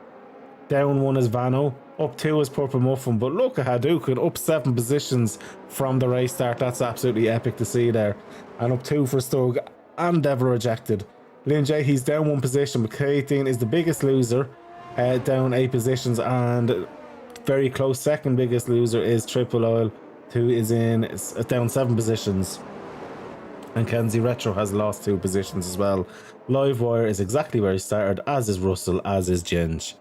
Down 1 is Vano. Up 2 is Purple Muffin. But look at Hadouken, up 7 positions from the race start. That's absolutely epic to see there. And up 2 for Stug and Devil Rejected. Lin J, he's down 1 position, but K18 is the biggest loser, down 8 positions, and very close second biggest loser is Triple Oil who is down 7 positions. And Kenzie Retro has lost 2 positions as well. Livewire is exactly where he started, as is Russell, as is Ginge.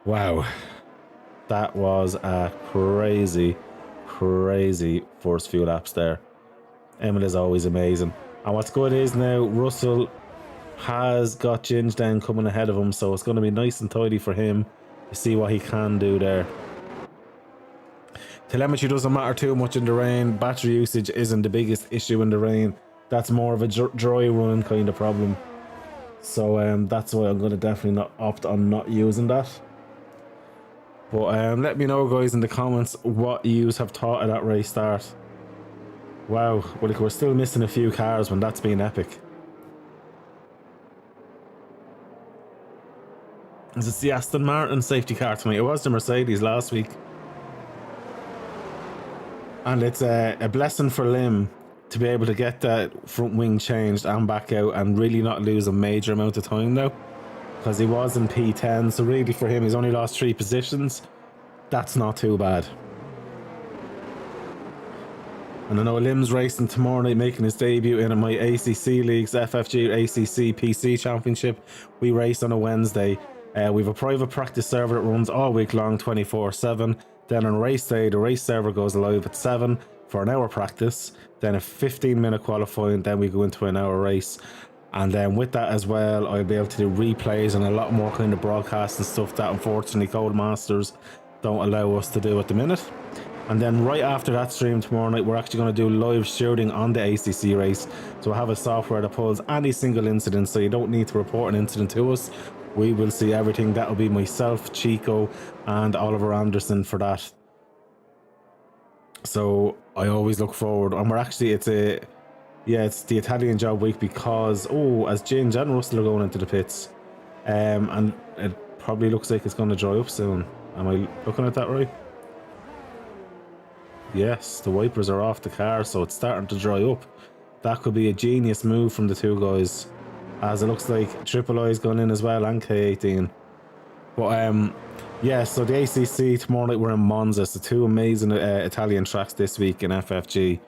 Wow. That was a crazy first few laps there. Imola is always amazing. And what's good is now Russell has got Ginge down coming ahead of him, so it's going to be nice and tidy for him to see what he can do there. Telemetry doesn't matter too much in the rain. Battery usage isn't the biggest issue in the rain. That's more of a dry run kind of problem. So that's why I'm going to definitely not opt on not using that. But let me know, guys, in the comments what yous have thought of that race start. Wow, well, we're still missing a few cars when that's been epic. Is it the Aston Martin safety car tonight? It was the Mercedes last week. And it's a blessing for Lim to be able to get that front wing changed and back out and really not lose a major amount of time now. Because he was in P10, so really for him, he's only lost 3 positions. That's not too bad. And I know Lim's racing tomorrow night, making his debut in my ACC leagues, FFG ACC PC Championship. We race on a Wednesday. We have a private practice server that runs all week long, 24/7. Then on race day, the race server goes live at 7 for an hour practice. Then a 15-minute qualifying. Then we go into an hour race. And then with that as well, I'll be able to do replays and a lot more kind of broadcast and stuff that unfortunately Codemasters don't allow us to do at the minute. And then right after that stream tomorrow night, we're actually going to do live shooting on the ACC race. So I have a software that pulls any single incident, so you don't need to report an incident to us. We will see everything. That'll be myself, Chico, and Oliver Anderson for that. So I always look forward. And we're actually, it's the Italian job week because, as Ginge and Russell are going into the pits. And it probably looks like it's going to dry up soon. Am I looking at that right? Yes, the wipers are off the car, so it's starting to dry up. That could be a genius move from the 2 guys, as it looks like Triple I's gone in as well and K18. But yeah, so the ACC tomorrow night we're in Monza, so 2 amazing Italian tracks this week in FFG,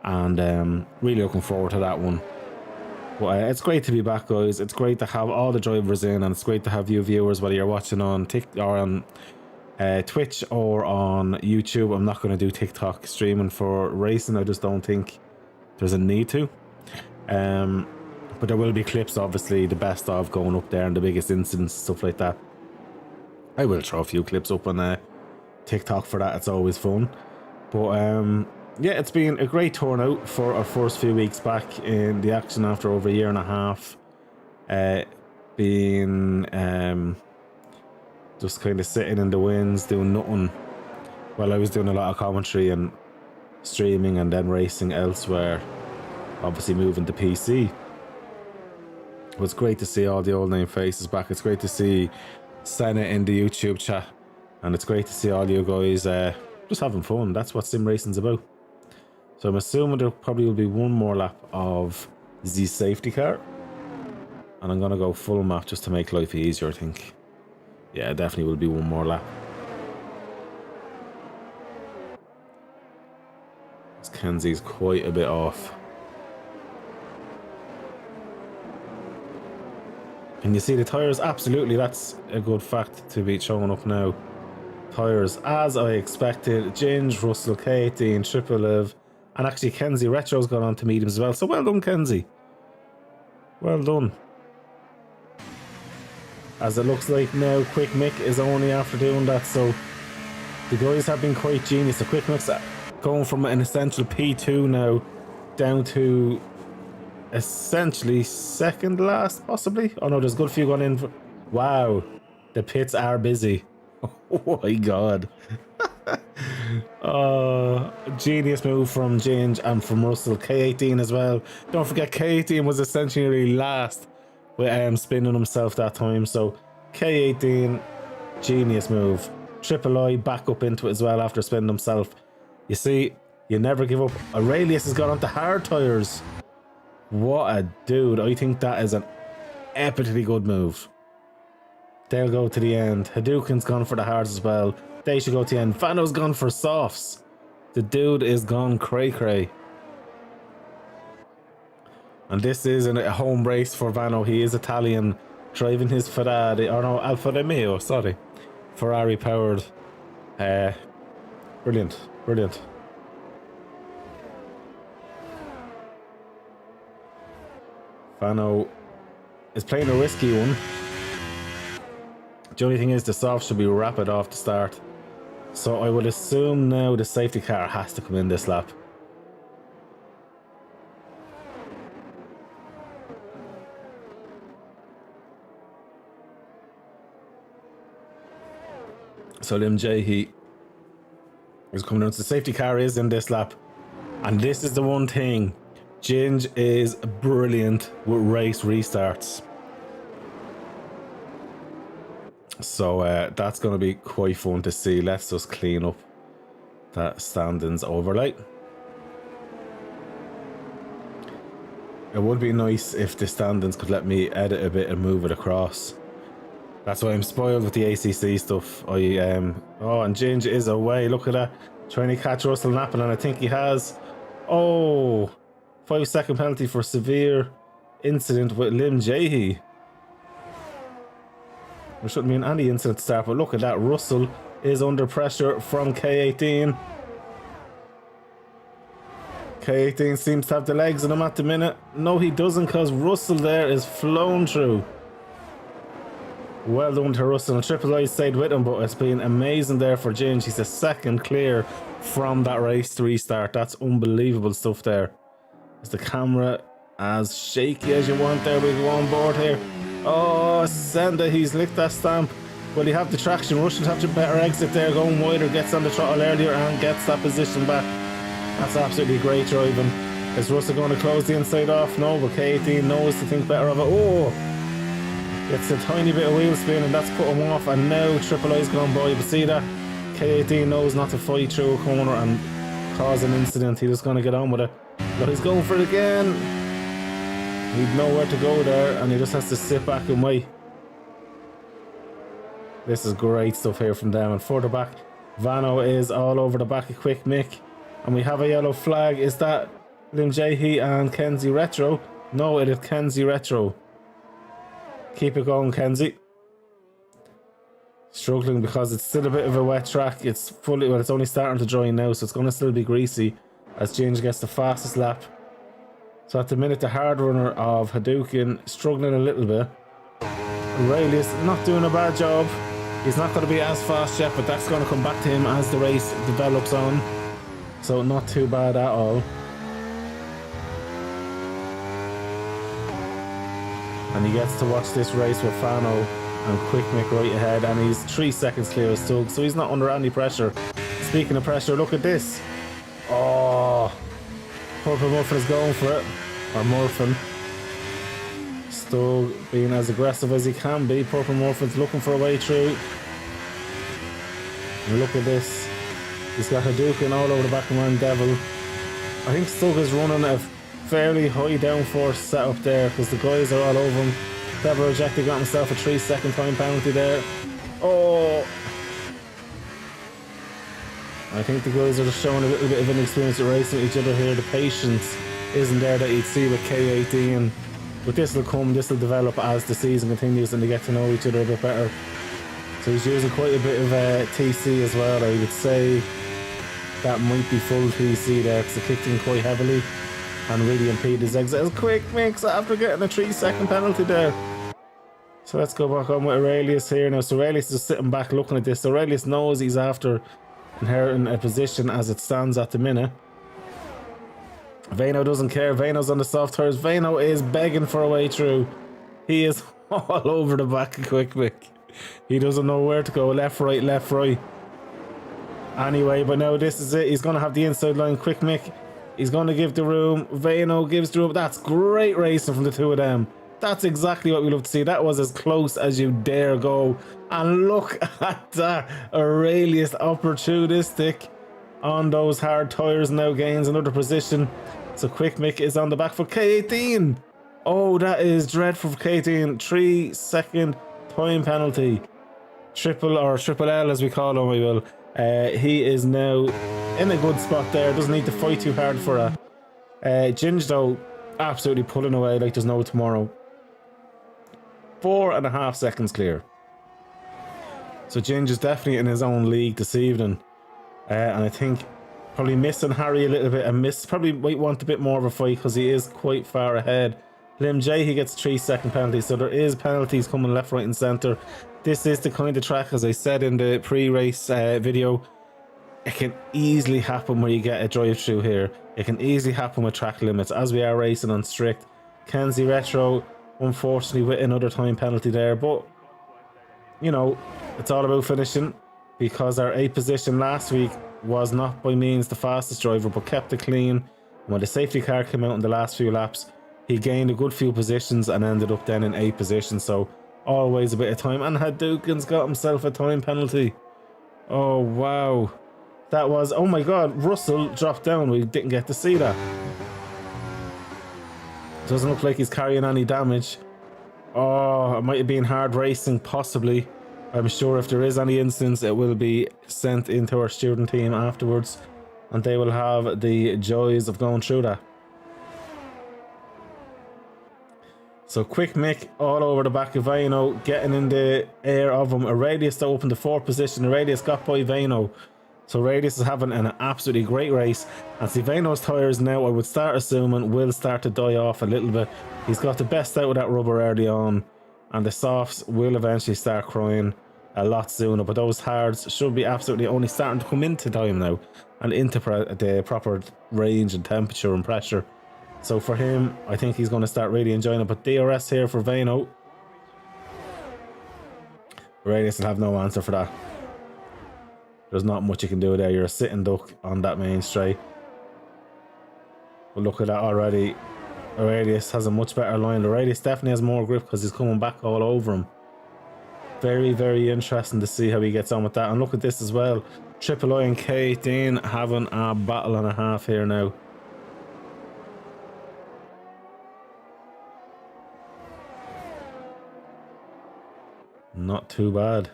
and really looking forward to that one. But it's great to be back, guys. It's great to have all the drivers in, and it's great to have you viewers, whether you're watching on TikTok or on Twitch or on YouTube. I'm not going to do TikTok streaming for racing. I just don't think there's a need to. But there will be clips, obviously, the best of going up there and the biggest incidents, stuff like that. I will throw a few clips up on TikTok for that. It's always fun. But yeah, it's been a great turnout for our first few weeks back in the action after over a year and a half. Being just kind of sitting in the winds, doing nothing. Well, I was doing a lot of commentary and streaming and then racing elsewhere. Obviously moving to PC. It was great to see all the old name faces back. It's great to see Senna in the YouTube chat. And it's great to see all you guys just having fun. That's what sim racing's about. So I'm assuming there probably will be one more lap of the safety car. And I'm going to go full map just to make life easier, I think. Yeah, definitely will be one more lap. Kenzie's quite a bit off. Can you see the tyres? Absolutely, that's a good fact to be showing up now. Tyres, as I expected. Ginge, Russell, K18, Triple Liv, and actually Kenzie Retro's gone on to mediums as well. So well done, Kenzie. Well done. As it looks like now, Quick Mick is only after doing that, so the guys have been quite genius. The Quick Mick's going from an essential P2 now down to essentially second last, possibly. Oh no, there's a good few gone in. Wow, the pits are busy. Oh my god. Genius move from Ginge and from Russell. K18 as well. Don't forget, K18 was essentially last with spinning himself that time. So K18, genius move. Triple I back up into it as well after spinning himself. You see, you never give up. Aurelius has got onto hard tires. What a dude. I think that is an epically good move. They'll go to the end. Hadouken's gone for the hards as well. They should go to the end. Fano's gone for softs. The dude is gone cray-cray. And this is a home race for Vano. He is Italian, driving his Ferrari, or no, Alfa Romeo, sorry. Ferrari powered. Brilliant, brilliant. Vano is playing a risky one. The only thing is the softs should be rapid off the start. So I would assume now the safety car has to come in this lap. So Lim Jae is coming out. The safety car is in this lap. And this is the one thing. Ginge is brilliant with race restarts. So that's going to be quite fun to see. Let's just clean up that standings overlay. It would be nice if the standings could let me edit a bit and move it across. That's why I'm spoiled with the ACC stuff. Oh, and Ginge is away. Look at that. Trying to catch Russell napping, and I think he has. Oh, 5-second penalty for severe incident with Lim Jae. There shouldn't be any incident to start, but look at that. Russell is under pressure from K18. K18 seems to have the legs in him at the minute. No, he doesn't, because Russell there is flown through. Well done to Russell, and Triple I stayed with him, but it's been amazing there for Ginge. He's a second clear from that race to restart. That's unbelievable stuff there. Is the camera as shaky as you want there? We go on board here. Oh, Senda, he's licked that stamp. Will he have the traction? Russians have to better exit there, going wider, gets on the throttle earlier and gets that position back. That's absolutely great driving. Is Russell going to close the inside off? No, but K18 knows to think better of it. Oh! Gets a tiny bit of wheel spin and that's put him off, and now Triple I's gone by. But see that? K18 knows not to fight through a corner and cause an incident. He's just going to get on with it. But he's going for it again. He'd nowhere to go there, and he just has to sit back and wait. This is great stuff here from them. And further back, Vano is all over the back of Quick Mick. And we have a yellow flag. Is that Lim Jae and Kenzie Retro? No, it is Kenzie Retro. Keep it going, Kenzie. Struggling because it's still a bit of a wet track. It's fully, well, it's only starting to dry now, so it's going to still be greasy as Ginge gets the fastest lap. So at the minute, the hard runner of Hadouken struggling a little bit. Aurelius not doing a bad job. He's not going to be as fast yet, but that's going to come back to him as the race develops on. So not too bad at all. And he gets to watch this race with Fano and Quick Mick right ahead, and he's 3 seconds clear of Stug, so he's not under any pressure. Speaking of pressure, look at this. Oh, Purple Muffin is going for it, or Murphin. Stug being as aggressive as he can be. Purple Murphin's looking for a way through. And look at this. He's got Hadouken all over the back of Man Devil. I think Stug is running a fairly high downforce setup there because the guys are all over him. Devil Rejected got himself a 3-second time penalty there. Oh! I think the guys are just showing a little bit of inexperience at racing with each other here. The patience isn't there that you'd see with K18. But this will come, this will develop as the season continues and they get to know each other a bit better. So he's using quite a bit of TC as well. I would say that might be full TC there because it kicked in quite heavily and really impeded his exit. As Quick Mix after getting a 3-second penalty there. So let's go back on with Aurelius here now. So Aurelius is just sitting back looking at this. Aurelius knows he's after inheriting a position as it stands at the minute. Vano doesn't care. Vano's on the soft tires. Vano is begging for a way through. He is all over the back of Quick Mick. He doesn't know where to go. Left, right, left, right. Anyway, but now this is it. He's going to have the inside line. Quick Mick. He's going to give the room. Vano gives the room. That's great racing from the two of them. That's exactly what we love to see. That was as close as you dare go. And look at that. Aurelius opportunistic on those hard tires. Now gains another position. So Quick Mick is on the back for K18. Oh, that is dreadful for K18. 3-second time penalty. Triple L as we call him, we will. He is now in a good spot there. Doesn't need to fight too hard for it. Ginge, though, absolutely pulling away like there's no tomorrow. 4.5 seconds clear. So Ginge is definitely in his own league this evening. And I think probably missing Harry a little bit, and probably might want a bit more of a fight because he is quite far ahead. Lim J, he gets 3-second penalty, so there is penalties coming left, right and centre. This is the kind of track, as I said in the pre-race video, it can easily happen where you get a drive-through here. It can easily happen with track limits, as we are racing on strict. Kenzie Retro, unfortunately, with another time penalty there, but you know, it's all about finishing, because our 8th position last week was not by means the fastest driver, but kept it clean. And when the safety car came out in the last few laps, he gained a good few positions and ended up then in 8th position. So always a bit of time. And Hadouken's got himself a time penalty. Oh wow, that was, oh my god, Russell dropped down. We didn't get to see that. Doesn't look like he's carrying any damage. Oh, it might have been hard racing, possibly. I'm sure if there is any incidents, it will be sent into our student team afterwards, and they will have the joys of going through that. So quick Mick all over the back of Vano, getting in the air of him. Aurelius to open the 4th position. Aurelius got by Vano. So Aurelius is having an absolutely great race. And see, Vano's tyres now, I would start assuming, will start to die off a little bit. He's got the best out of that rubber early on, and the softs will eventually start crying a lot sooner, but those hards should be absolutely only starting to come into time now and into the proper range and temperature and pressure. So for him, I think he's going to start really enjoying it. But DRS here for Vano. Radius will have no answer for that. There's not much you can do there. You're a sitting duck on that main straight. But look at that already. Aurelius has a much better line. Aurelius definitely has more grip because he's coming back all over him. Very, very interesting to see how he gets on with that. And look at this as well. Triple I and Kate Dean having a battle and a half here now. Not too bad.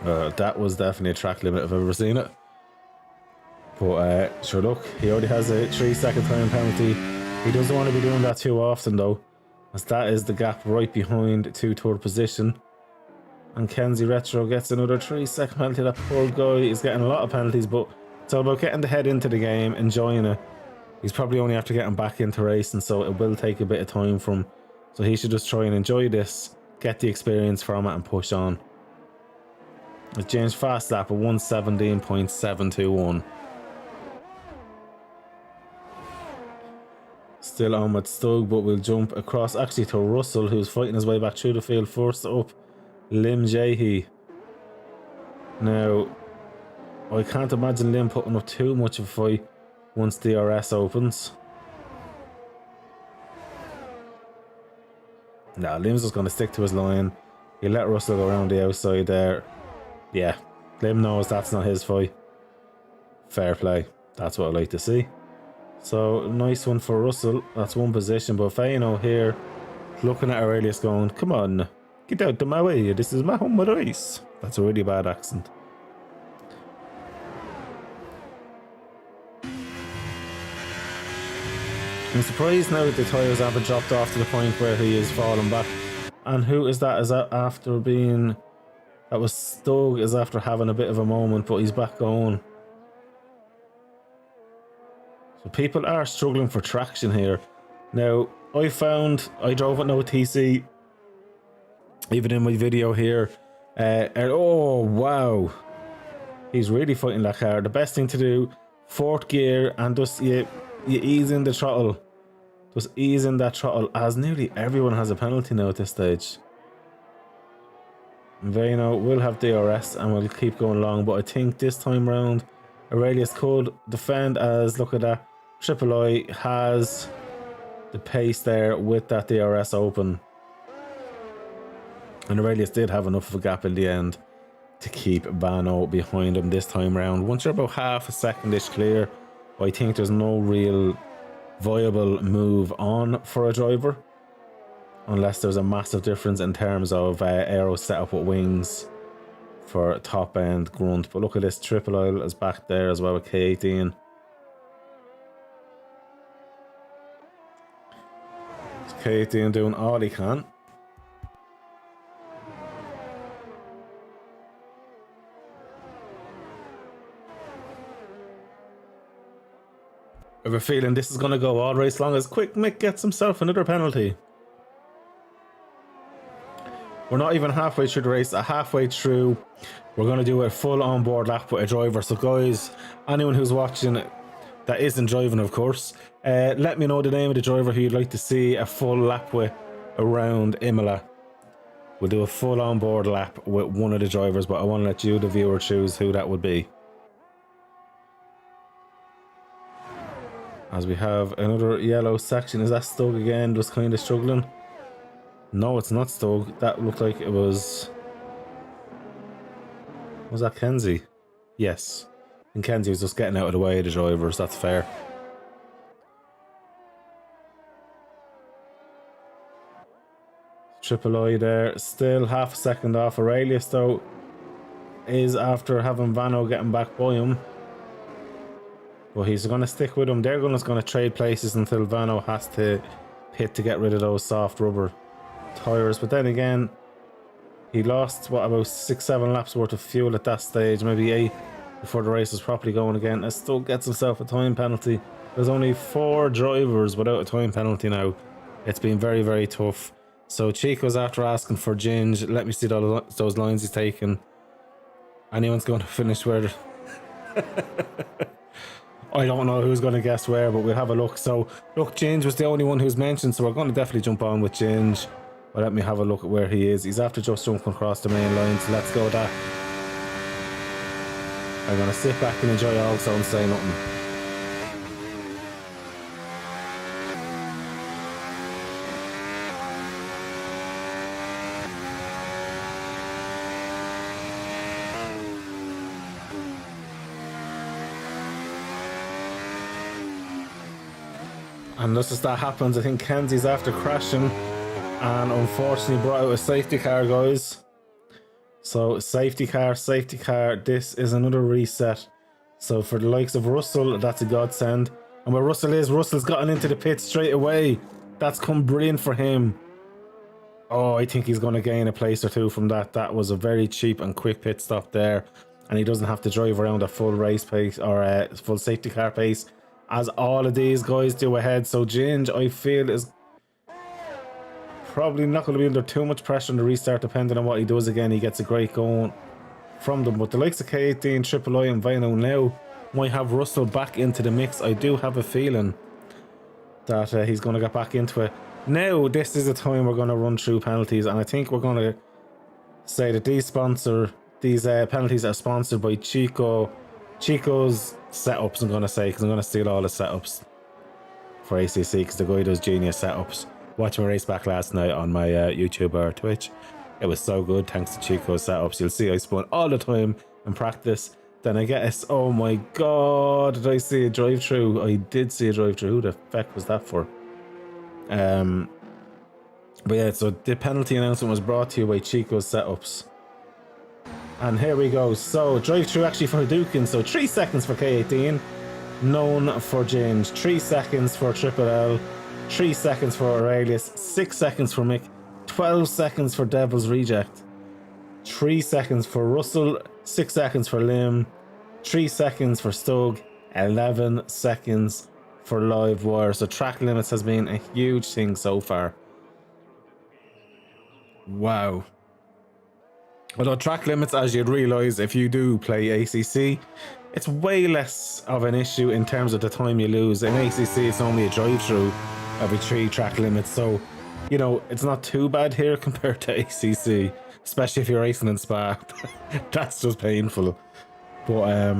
That was definitely a track limit if I've ever seen it. But sure, look, he already has a 3-second time penalty. He doesn't want to be doing that too often though, as that is the gap right behind 2-3rd position. And Kenzie Retro gets another 3-second penalty. That poor guy is getting a lot of penalties, but it's all about getting the head into the game, enjoying it. He's probably only after getting back into racing, so it will take a bit of time for him. So he should just try and enjoy this, get the experience from it and push on. It's James fast lap of 117.721. Still on with Stug, but we'll jump across actually to Russell, who's fighting his way back through the field. First up, Lim Jahy. Now, I can't imagine Lim putting up too much of a fight once DRS opens. Now, Lim's just going to stick to his line. He'll let Russell go around the outside there. Yeah, Lim knows that's not his fight. Fair play. That's what I like to see. So, nice one for Russell. That's one position. But Fano here, looking at Aurelius going, come on, get out of my way. This is my home race. That's a really bad accent. I'm surprised now that the tyres haven't dropped off to the point where he is falling back. And who is that? Is that after being... That was Stug, is after having a bit of a moment, but he's back going. So people are struggling for traction here. Now, I drove at no TC, even in my video here. Oh, wow. He's really fighting that car. The best thing to do, 4th gear, and just you ease in the throttle. Just ease in that throttle, as nearly everyone has a penalty now at this stage. Vano will have DRS and we'll keep going along, but I think this time round Aurelius could defend, as look at that, Triple I has the pace there with that DRS open. And Aurelius did have enough of a gap in the end to keep Vano behind him this time round. Once you're about half a second-ish clear, I think there's no real viable move on for a driver, unless there's a massive difference in terms of aero setup with wings for top end grunt. But look at this, Triple Isle is back there as well with K18. K18 doing all he can. I have a feeling this is going to go all race long as Quick Mick gets himself another penalty. We're not even halfway through the race. Halfway through, we're going to do a full on-board lap with a driver. So guys, anyone who's watching that isn't driving, of course, let me know the name of the driver who you'd like to see a full lap with around Imola. We'll do a full on-board lap with one of the drivers, but I want to let you, the viewer, choose who that would be. As we have another yellow section. Is that Stug again, just kind of struggling? No, it's not Stug. That looked like it was... Was that Kenzie? Yes. And Kenzie was just getting out of the way of the drivers, that's fair. Triple I there, still half a second off. Aurelius though is after having Vano getting back by him. But he's going to stick with him. They're going to trade places until Vano has to pit to get rid of those soft rubber tyres. But then again, he lost, what, about 6-7 laps worth of fuel at that stage, maybe 8 before the race was properly going again. And still gets himself a time penalty. There's only 4 drivers without a time penalty now. It's been very, very tough. So Chico's after asking for Ginge. Let me see those lines he's taken. Anyone's going to finish where... I don't know who's going to guess where, but we'll have a look. So, look, Ginge was the only one who's mentioned, so we're going to definitely jump on with Ginge. But let me have a look at where he is. He's after just jumping across the main line, so let's go with that. I'm going to sit back and enjoy also and say nothing. And just as that happens, I think Kenzie's after crashing and unfortunately brought out a safety car, guys. So safety car, this is another reset. So for the likes of Russell, that's a godsend. And where Russell is, Russell's gotten into the pit straight away. That's come brilliant for him. Oh, I think he's going to gain a place or two from that. That was a very cheap and quick pit stop there. And he doesn't have to drive around at full race pace or full safety car pace, as all of these guys do ahead. So Ginge, I feel, is probably not going to be under too much pressure on the restart, depending on what he does again. He gets a great going from them. But the likes of K18, Triple I and Vino now might have Russell back into the mix. I do have a feeling that he's going to get back into it. Now, this is the time we're going to run through penalties, and I think we're going to say that these penalties are sponsored by Chico's setups, I'm going to say, because I'm going to steal all the setups for ACC, because the guy does genius setups. Watching my race back last night on my YouTube or Twitch, it was so good thanks to Chico's setups. You'll see I spent all the time in practice. Then I guess, oh my god, did I see a drive-through? I did see a drive-through. Who the fuck was that for? But yeah, so the penalty announcement was brought to you by Chico's setups. And here we go. So, drive-through actually for Hadouken. So, 3 seconds for K18. Known for Ginge. 3 seconds for Triple L. 3 seconds for Aurelius. 6 seconds for Mick. 12 seconds for Devil's Reject. 3 seconds for Russell. 6 seconds for Lim. 3 seconds for Stug. 11 seconds for Live Wire. So, track limits has been a huge thing so far. Wow. Although track limits, as you'd realise if you do play ACC, it's way less of an issue in terms of the time you lose. In ACC, it's only a drive-through every 3 track limits, so, you know, it's not too bad here compared to ACC, especially if you're racing in Spa. That's just painful. But,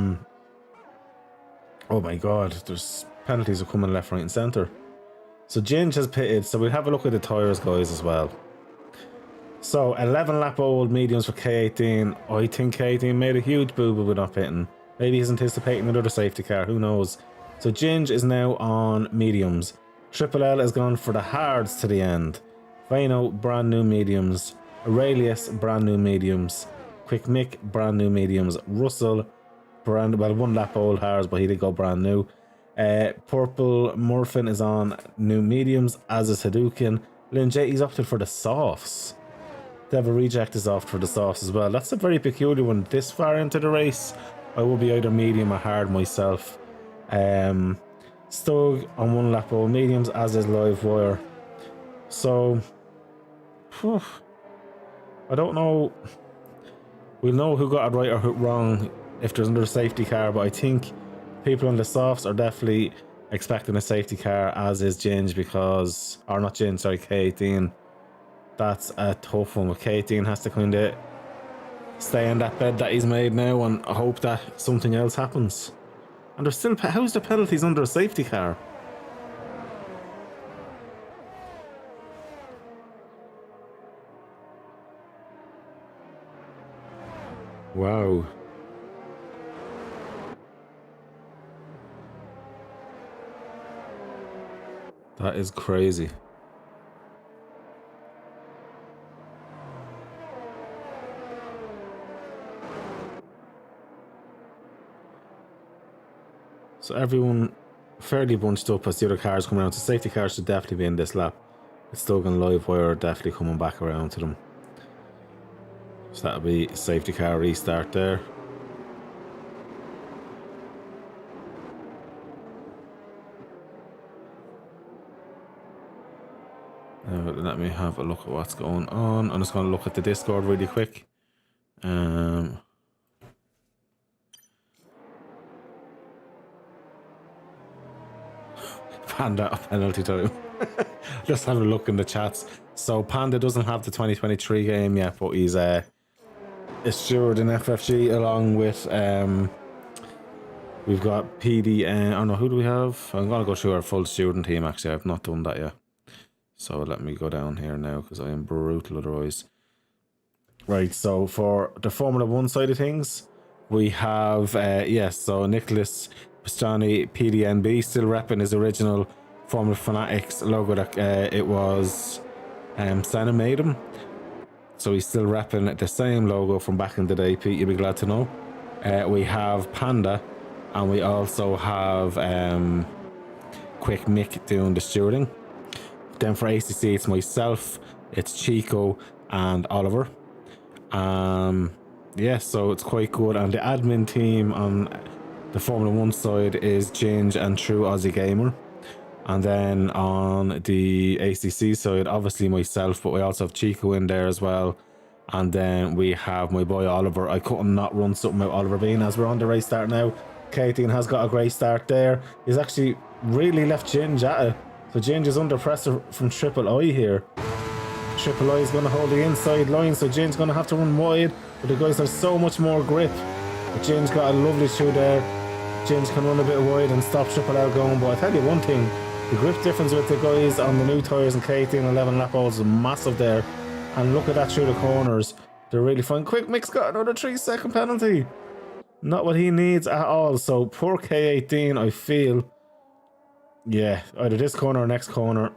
oh my god, there's penalties are coming left, right and centre. So Ginge has pitted, so we'll have a look at the tyres, guys, as well. So, 11 lap old mediums for K18. I think K18 made a huge boo-boo with not pitting. Maybe he's anticipating another safety car, who knows. So, Ginge is now on mediums. Triple L has gone for the hards to the end. Vino, brand new mediums. Aurelius, brand new mediums. Quick Mick, brand new mediums. Russell, one lap old hars, but he did go brand new. Purple Murphin is on new mediums, as is Hadouken. Lynn J, he's opted for the softs. Devil Reject is off for the softs as well. That's a very peculiar one this far into the race. I will be either medium or hard myself. Stug on one lap old mediums, as is Live Wire. So, I don't know. We'll know who got it right or who wrong if there's another safety car, but I think people on the softs are definitely expecting a safety car, as is Ginge, because, or not Ginge, sorry, K18. That's a tough one. K18 has to kind of stay in that bed that he's made now and hope that something else happens. And there's still, how's the penalties under a safety car? Wow. That is crazy. So everyone fairly bunched up as the other cars come around. So safety cars should definitely be in this lap. It's still going Live Wire definitely coming back around to them. So that'll be safety car restart there. Let me have a look at what's going on. I'm just going to look at the Discord really quick. Panda penalty time. Just have a look in the chats. So Panda doesn't have the 2023 game yet, but he's a steward in FFG along with we've got PD and oh no, who do we have? I'm gonna go through our full student team. Actually, I've not done that yet. So let me go down here now because I am brutal otherwise. Right, so for the Formula 1 side of things, we have yes, so Nicholas Pistani PDNB still repping his original Formula Fanatics logo that it was Senna made him. So he's still repping the same logo from back in the day, Pete, you'll be glad to know. We have Panda, and we also have Quick Mick doing the stewarding. Then for ACC, it's myself, it's Chico, and Oliver. Yeah, so it's quite good. And the admin team on the Formula 1 side is Ginge and True Aussie Gamer. And then on the ACC side, obviously myself, but we also have Chico in there as well. And then we have my boy Oliver. I couldn't not run something about Oliver Bean as we're on the race start now. K18 has got a great start there. He's actually really left Ginge at it. So Ginge is under pressure from Triple I here. Triple I is going to hold the inside line, so Ginge's going to have to run wide. But the guys have so much more grip. But Ginge got a lovely shoe there. Ginge can run a bit wide and stop Triple L going. But I tell you one thing, the grip difference with the guys on the new tyres and K18 11 lap olds is massive there. And look at that through the corners. They're really fun. Quick Mick's got another 3-second penalty. Not what he needs at all. So poor K18, I feel. Yeah, either this corner or next corner.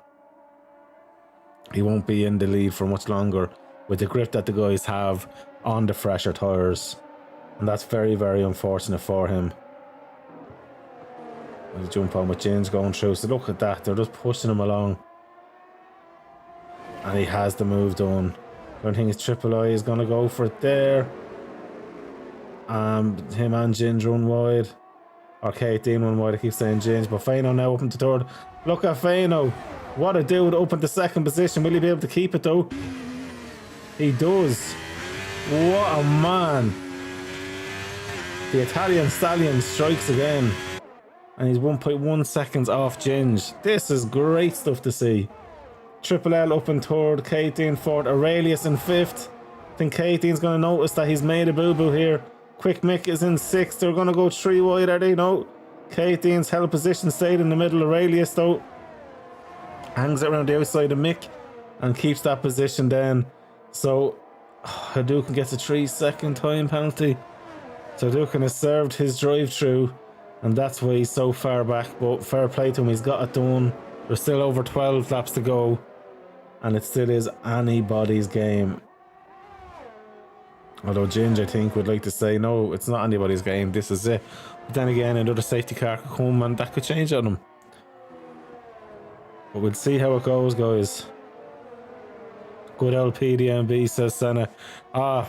He won't be in the lead for much longer with the grip that the guys have on the fresher tyres. And that's very, very unfortunate for him. I'll jump on with James going through. So look at that. They're just pushing him along. And he has the move done. I don't think his Triple I is going to go for it there. Him and Ginge run wide. Or K18 run wide. I keep saying Ginge. But Fano now up into third. Look at Fano. What a dude up into second position. Will he be able to keep it though? He does. What a man. The Italian Stallion strikes again. And he's 1.1 seconds off Ginge. This is great stuff to see. Triple L up in third, K18 fourth, Aurelius in fifth. I think K18's going to notice that he's made a boo-boo here. Quick Mick is in sixth. They're going to go 3 wide, are they? No. K18's held position, stayed in the middle. Aurelius, though, hangs around the outside of Mick and keeps that position then. So, Hadouken gets a 3-second time penalty. So Hadouken has served his drive-through, and that's why he's so far back. But fair play to him, he's got it done. There's still over 12 laps to go, and it still is anybody's game. Although Ginge, I think, would like to say, no, it's not anybody's game, this is it. But then again, another safety car could come and that could change on him. But we'll see how it goes, guys. Good old PDMB, says Senna.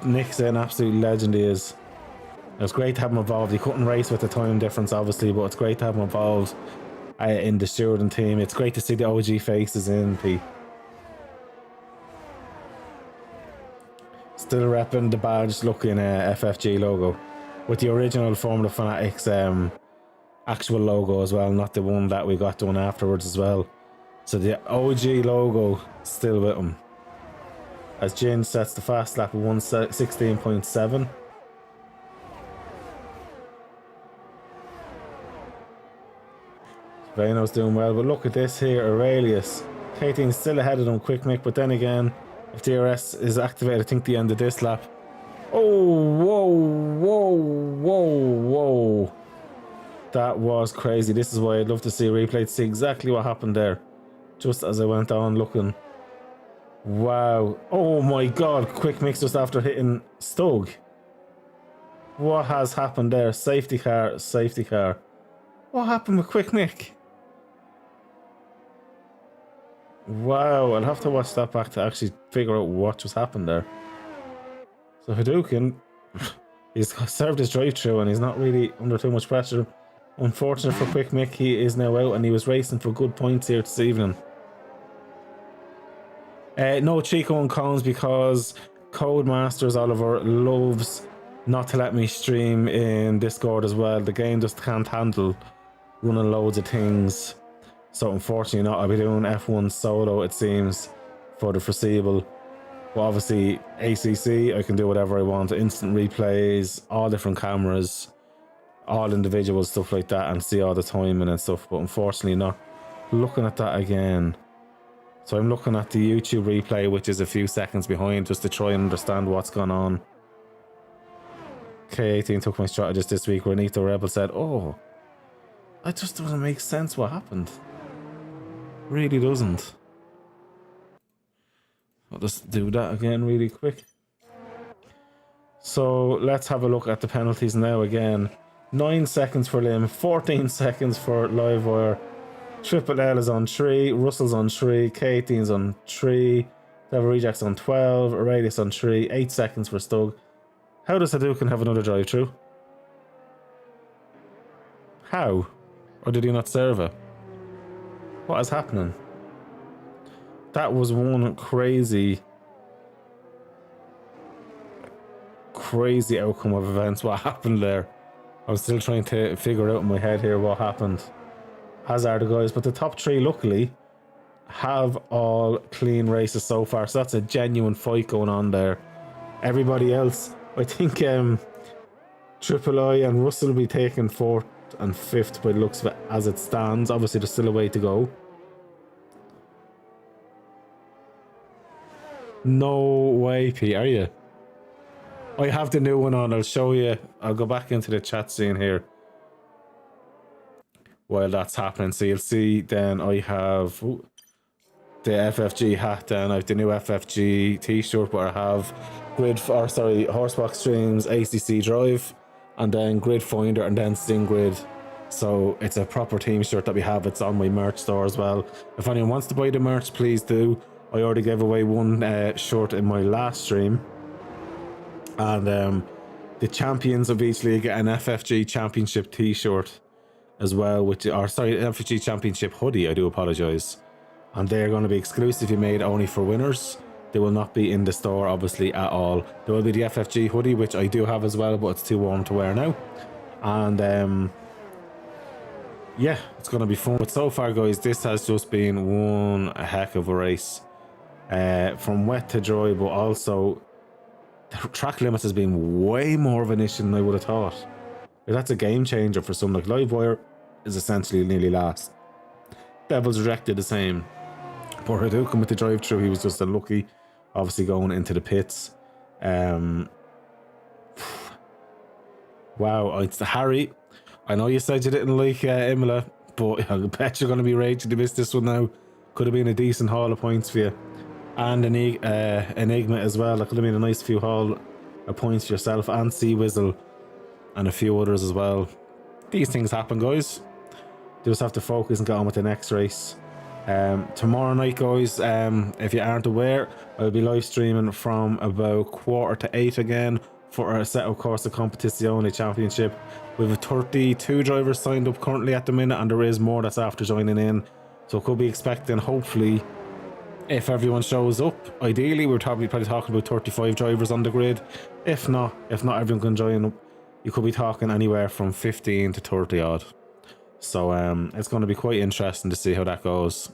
Nick's an absolute legend, he is. It was great to have him involved. He couldn't race with the time difference, obviously, but it's great to have him involved in the stewarding team. It's great to see the OG faces in, Pete. Still repping the badge looking FFG logo with the original Formula Fanatics actual logo as well, not the one that we got done afterwards as well. So the OG logo still with him. As Jin sets the fast lap of 1:16.7. Vano's doing well, but look at this here, Aurelius. K-Team's still ahead of them, Quick Mick, but then again, if DRS is activated, I think the end of this lap. Oh, whoa. That was crazy. This is why I'd love to see a replay to see exactly what happened there. Just as I went on looking. Wow. Oh my god, Quick Mix just after hitting Stug. What has happened there? Safety car. What happened with Quick Mick? Wow, I'll have to watch that back to actually figure out what just happened there. So Hadouken, he's served his drive-through and he's not really under too much pressure. Unfortunate for Quick Mick, he is now out and he was racing for good points here this evening. No Chico and Cones because Codemasters Oliver loves not to let me stream in Discord as well. The game just can't handle running loads of things. So unfortunately not, I'll be doing F1 solo, it seems, for the foreseeable. But obviously, ACC, I can do whatever I want. Instant replays, all different cameras, all individual stuff like that, and see all the timing and stuff. But unfortunately not looking at that again. So I'm looking at the YouTube replay, which is a few seconds behind, just to try and understand what's gone on. K18 took my strategist this week, where Nito Rebel said, oh, that just doesn't make sense what happened. Really doesn't. I'll just do that again really quick. So let's have a look at the penalties now again. 9 seconds for Lim, 14 seconds for Livewire. Triple L is on 3, Russell's on 3, K18's on 3, Devil Reject's on 12, Aurelius on 3, 8 seconds for Stug. How does Hadouken have another drive-through? How? Or did he not serve it? What is happening? That was one crazy outcome of events. What happened there? I was still trying to figure out in my head here what happened. As are the guys, but the top 3 luckily have all clean races so far, so that's a genuine fight going on there. Everybody else, I think Triple I and Russell will be taking 4th and 5th by the looks of it as it stands. Obviously there's still a way to go. No way, Pete, are you? I have the new one on, I'll show you. I'll go back into the chat scene here while that's happening. So you'll see then I have the FFG hat, then I have the new FFG t-shirt, where I have Horsebox Streams ACC Drive, and then Grid Finder, and then Sting Grid. So it's a proper team shirt that we have. It's on my merch store as well. If anyone wants to buy the merch, please do. I already gave away one shirt in my last stream. And the champions of each league get an FFG Championship t-shirt as well, FFG Championship hoodie, I do apologise. And they're going to be exclusively made only for winners. They will not be in the store, obviously, at all. There will be the FFG hoodie, which I do have as well, but it's too warm to wear now. And yeah, it's going to be fun. But so far, guys, this has just been one heck of a race. From wet to dry, but also the track limits has been way more of an issue than I would have thought. That's a game changer for some. Like Livewire is essentially nearly last. Devil's Rejected the same. But Hadouken with the drive-through, he was just unlucky, obviously going into the pits. Wow, it's Harry. I know you said you didn't like Imola, but I bet you're going to be raging to miss this one now. Could have been a decent haul of points for you. And Enigma as well. That could have been a nice few haul of points for yourself and Sea Whistle and a few others as well. These things happen, guys. You just have to focus and get on with the next race. Tomorrow night, guys, if you aren't aware, I'll be live streaming from about 7:45 again for a set of course the Competizione Championship. We have 32 drivers signed up currently at the minute, and there is more that's after joining in. So could be expecting, hopefully, if everyone shows up, ideally we're probably talking about 35 drivers on the grid. If not everyone can join up, you could be talking anywhere from 15 to 30 odd. So it's going to be quite interesting to see how that goes.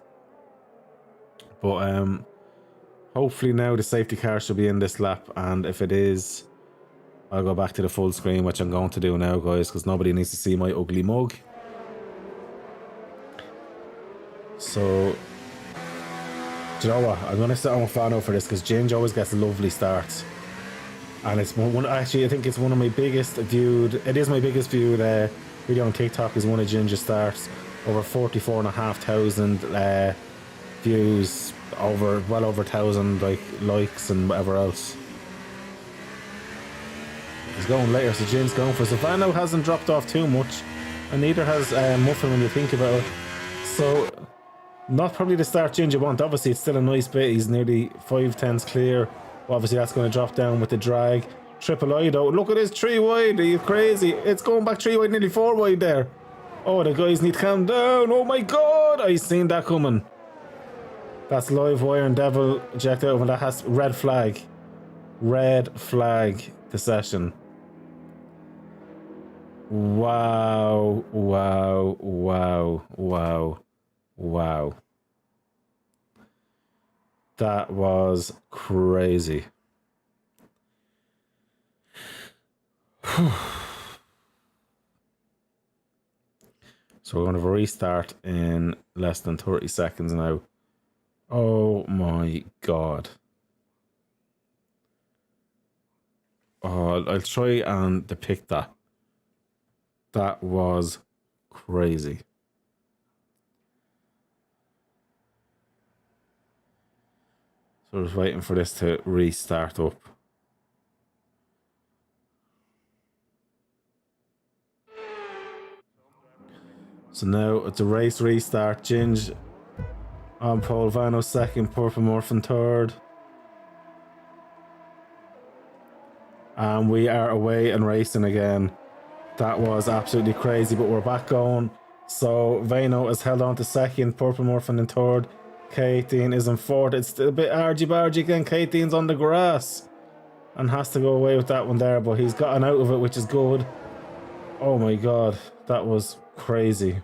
But hopefully now the safety car should be in this lap, and if it is, I'll go back to the full screen, which I'm going to do now, guys, because nobody needs to see my ugly mug. So, do you know what? I'm going to sit on Fano for this, because Ginge always gets lovely starts. And it's one, actually, I think it's one of my biggest viewed, it is my biggest viewed video on TikTok, is one of Ginger's starts. Over 44,500 views, well over 1,000 likes and whatever else. He's going later, so Ginger's going for it. So Fano hasn't dropped off too much, and neither has Muffin when you think about it. So, not probably the start Ginger want. Obviously, it's still a nice bit. He's nearly 5/10 clear. Obviously, that's going to drop down with the drag. Triple I though. Look at this 3 wide. Are you crazy? It's going back 3 wide, nearly 4 wide there. Oh, the guys need to calm down. Oh my god. I seen that coming. That's live wire and devil ejected out, and that has red flag. Red flag the session. Wow. Wow. Wow. Wow. Wow. That was crazy. So we're going to have a restart in less than 30 seconds now. Oh my god. Oh, I'll try and depict that. That was crazy. So I was waiting for this to restart up. So now it's a race restart. Ginge on pole, Vano second, Purple Morphin third. And we are away and racing again. That was absolutely crazy, but we're back going. So Vano has held on to second, Purple Morphin in third. K18 is in fourth. It's still a bit argy-bargy again. K18's on the grass and has to go away with that one there, but he's gotten out of it, which is good. Oh my god, that was crazy.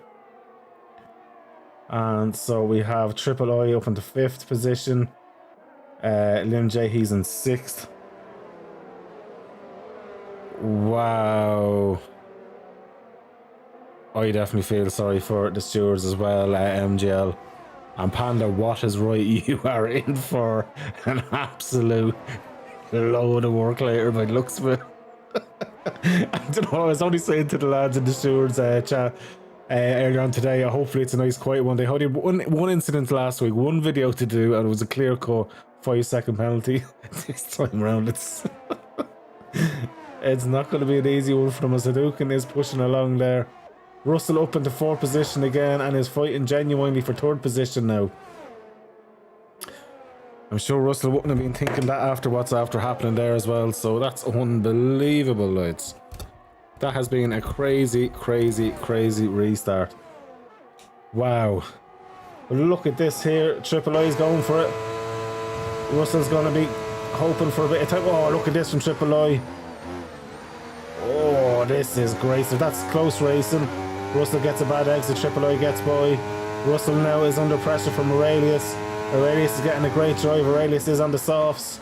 And so we have Triple I up into 5th position. Lim J, he's in 6th. Wow. I definitely feel sorry for the stewards as well, MGL. And Panda, what is right? You are in for an absolute load of work later by the looks of it. I don't know, I was only saying to the lads in the stewards chat earlier on today, hopefully it's a nice quiet one. They had one incident last week, one video to do, and it was a clear-cut 5-second penalty. This time around, it's not going to be an easy one for them, as Hadouken is pushing along there. Russell up into 4th position again and is fighting genuinely for 3rd position now. I'm sure Russell wouldn't have been thinking that after what's after happening there as well, so that's unbelievable, lads. That has been a crazy, crazy, crazy restart. Wow. But look at this here. Triple I's going for it. Russell's going to be hoping for a bit of time. Oh, look at this from Triple I. Oh, this is great. So that's close racing. Russell gets a bad exit. Triple I gets by. Russell now is under pressure from Aurelius. Aurelius is getting a great drive. Aurelius is on the softs.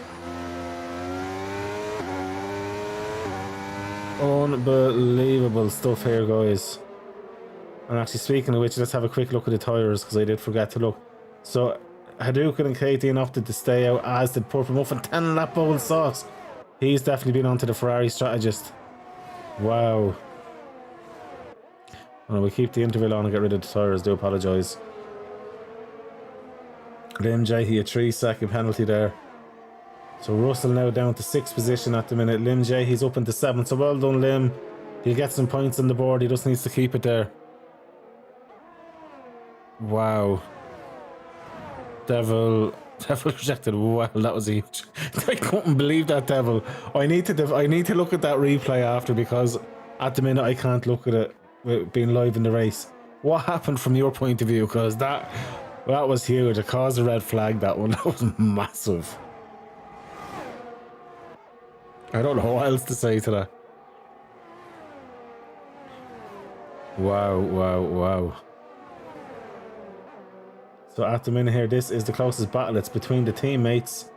Unbelievable stuff here, guys. And actually, speaking of which, let's have a quick look at the tyres, because I did forget to look. So Hadouken and KTN opted to stay out, as did Purple Muffin. 10 lap bowl softs. He's definitely been onto the Ferrari strategist. Wow. Well, we'll keep the interval on and get rid of the tyres. Do apologise. Lim J, he a 3-second penalty there. So Russell now down to 6th position at the minute. Lim J, he's up into 7th. So well done, Lim. He'll get some points on the board. He just needs to keep it there. Wow. Devil rejected. Wow, that was huge. I couldn't believe that, Devil. I need to look at that replay after, because at the minute I can't look at it with being live in the race. What happened from your point of view? Because that was huge. It caused a red flag, that one. That was massive. I don't know what else to say to that. Wow. So at the minute here, this is the closest battle. It's between the teammates,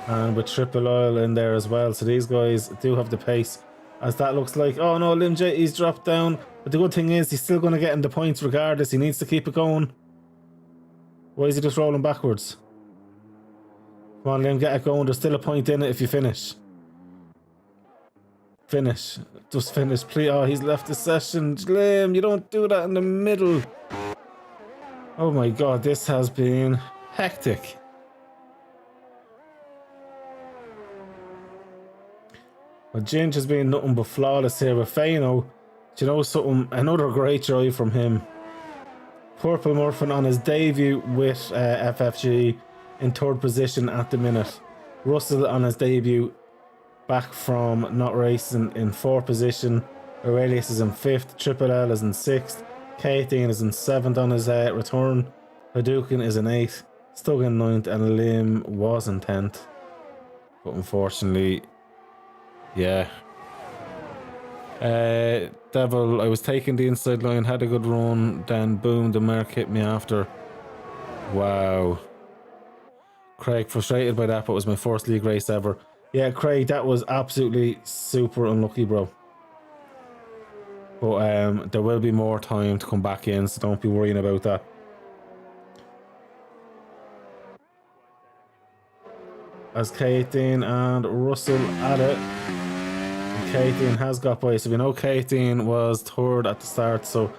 and with Triple Oil in there as well. So these guys do have the pace, as that looks like. Oh no, Lim J, he's dropped down. But the good thing is, he's still going to get in the points regardless. He needs to keep it going. Why is he just rolling backwards? Come on, Lim, get it going. There's still a point in it if you finish. Finish. Just finish, please. Oh, he's left the session. Lim, you don't do that in the middle. Oh my god, this has been hectic. Well, Ginge has been nothing but flawless here with Fano. Do you know something? Another great drive from him. Purple Murphin on his debut with FFG in 3rd position at the minute. Russell on his debut back from not racing in 4th position. Aurelius is in 5th. Triple L is in 6th. K18 is in 7th on his return. Hadouken is in 8th. Stug in 9th, and Lim was in 10th. But unfortunately, yeah. Devil, I was taking the inside line, had a good run, then boom, the mark hit me after. Wow. Craig, frustrated by that, but it was my first league race ever. Yeah, Craig, that was absolutely super unlucky, bro. But there will be more time to come back in, so don't be worrying about that. As K18 and Russell at it. K18 has got by, so we know K18 was 3rd at the start, so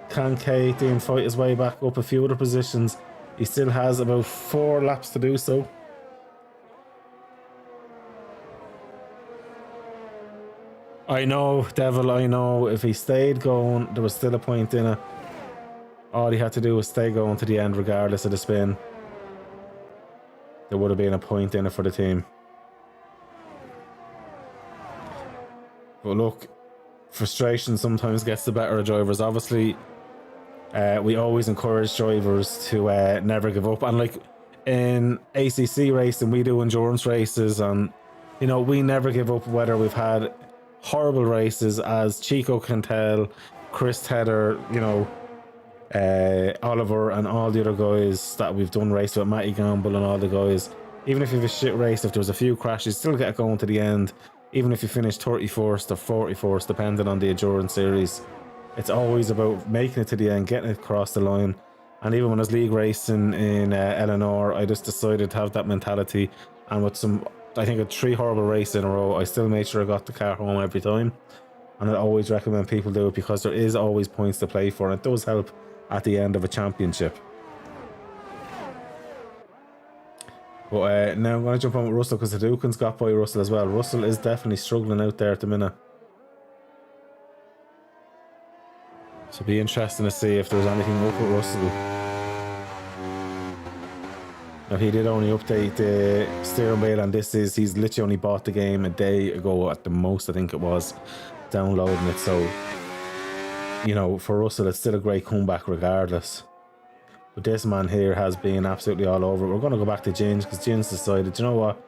can K18 fight his way back up a few other positions? He still has about 4 laps to do so. I know, Devil, I know. If he stayed going, there was still a point in it. All he had to do was stay going to the end regardless of the spin. There would have been a point in it for the team. But look, frustration sometimes gets the better of drivers. Obviously, we always encourage drivers to never give up. And like in ACC racing, we do endurance races, and you know, we never give up, whether we've had horrible races, as Chico can tell, Chris Tedder, you know, Oliver and all the other guys that we've done race with, Matty Gamble and all the guys. Even if you have a shit race, if there was a few crashes, still get it going to the end. Even if you finish 31st or 41st, depending on the endurance series, it's always about making it to the end, getting it across the line. And even when I was league racing in Eleanor, I just decided to have that mentality. And with some, I think, 3 horrible races in a row, I still made sure I got the car home every time. And I always recommend people do it, because there is always points to play for, and it does help at the end of a championship. But now I'm going to jump on with Russell, because the Dukin's got by Russell as well. Russell is definitely struggling out there at the minute. So it'll be interesting to see if there's anything up with Russell. Now, he did only update the steering wheel, and he's literally only bought the game a day ago at the most, I think it was, downloading it. So, you know, for Russell, it's still a great comeback regardless. But this man here has been absolutely all over. We're going to go back to Ginge, because Ginge decided, you know what,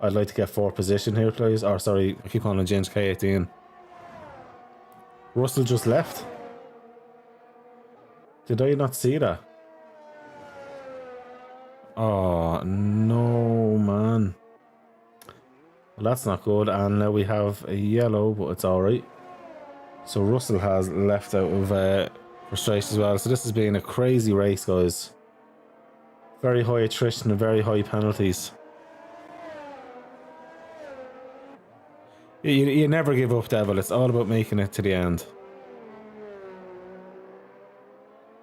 I'd like to get 4th position here, please. Or sorry, I keep calling him Ginge, K18. Russell just left. Did I not see that? Oh, no, man. Well, that's not good. And now we have a yellow, but it's alright. So Russell has left out of frustration as well. So this has been a crazy race, guys. Very high attrition and very high penalties. You never give up, Devil. It's all about making it to the end.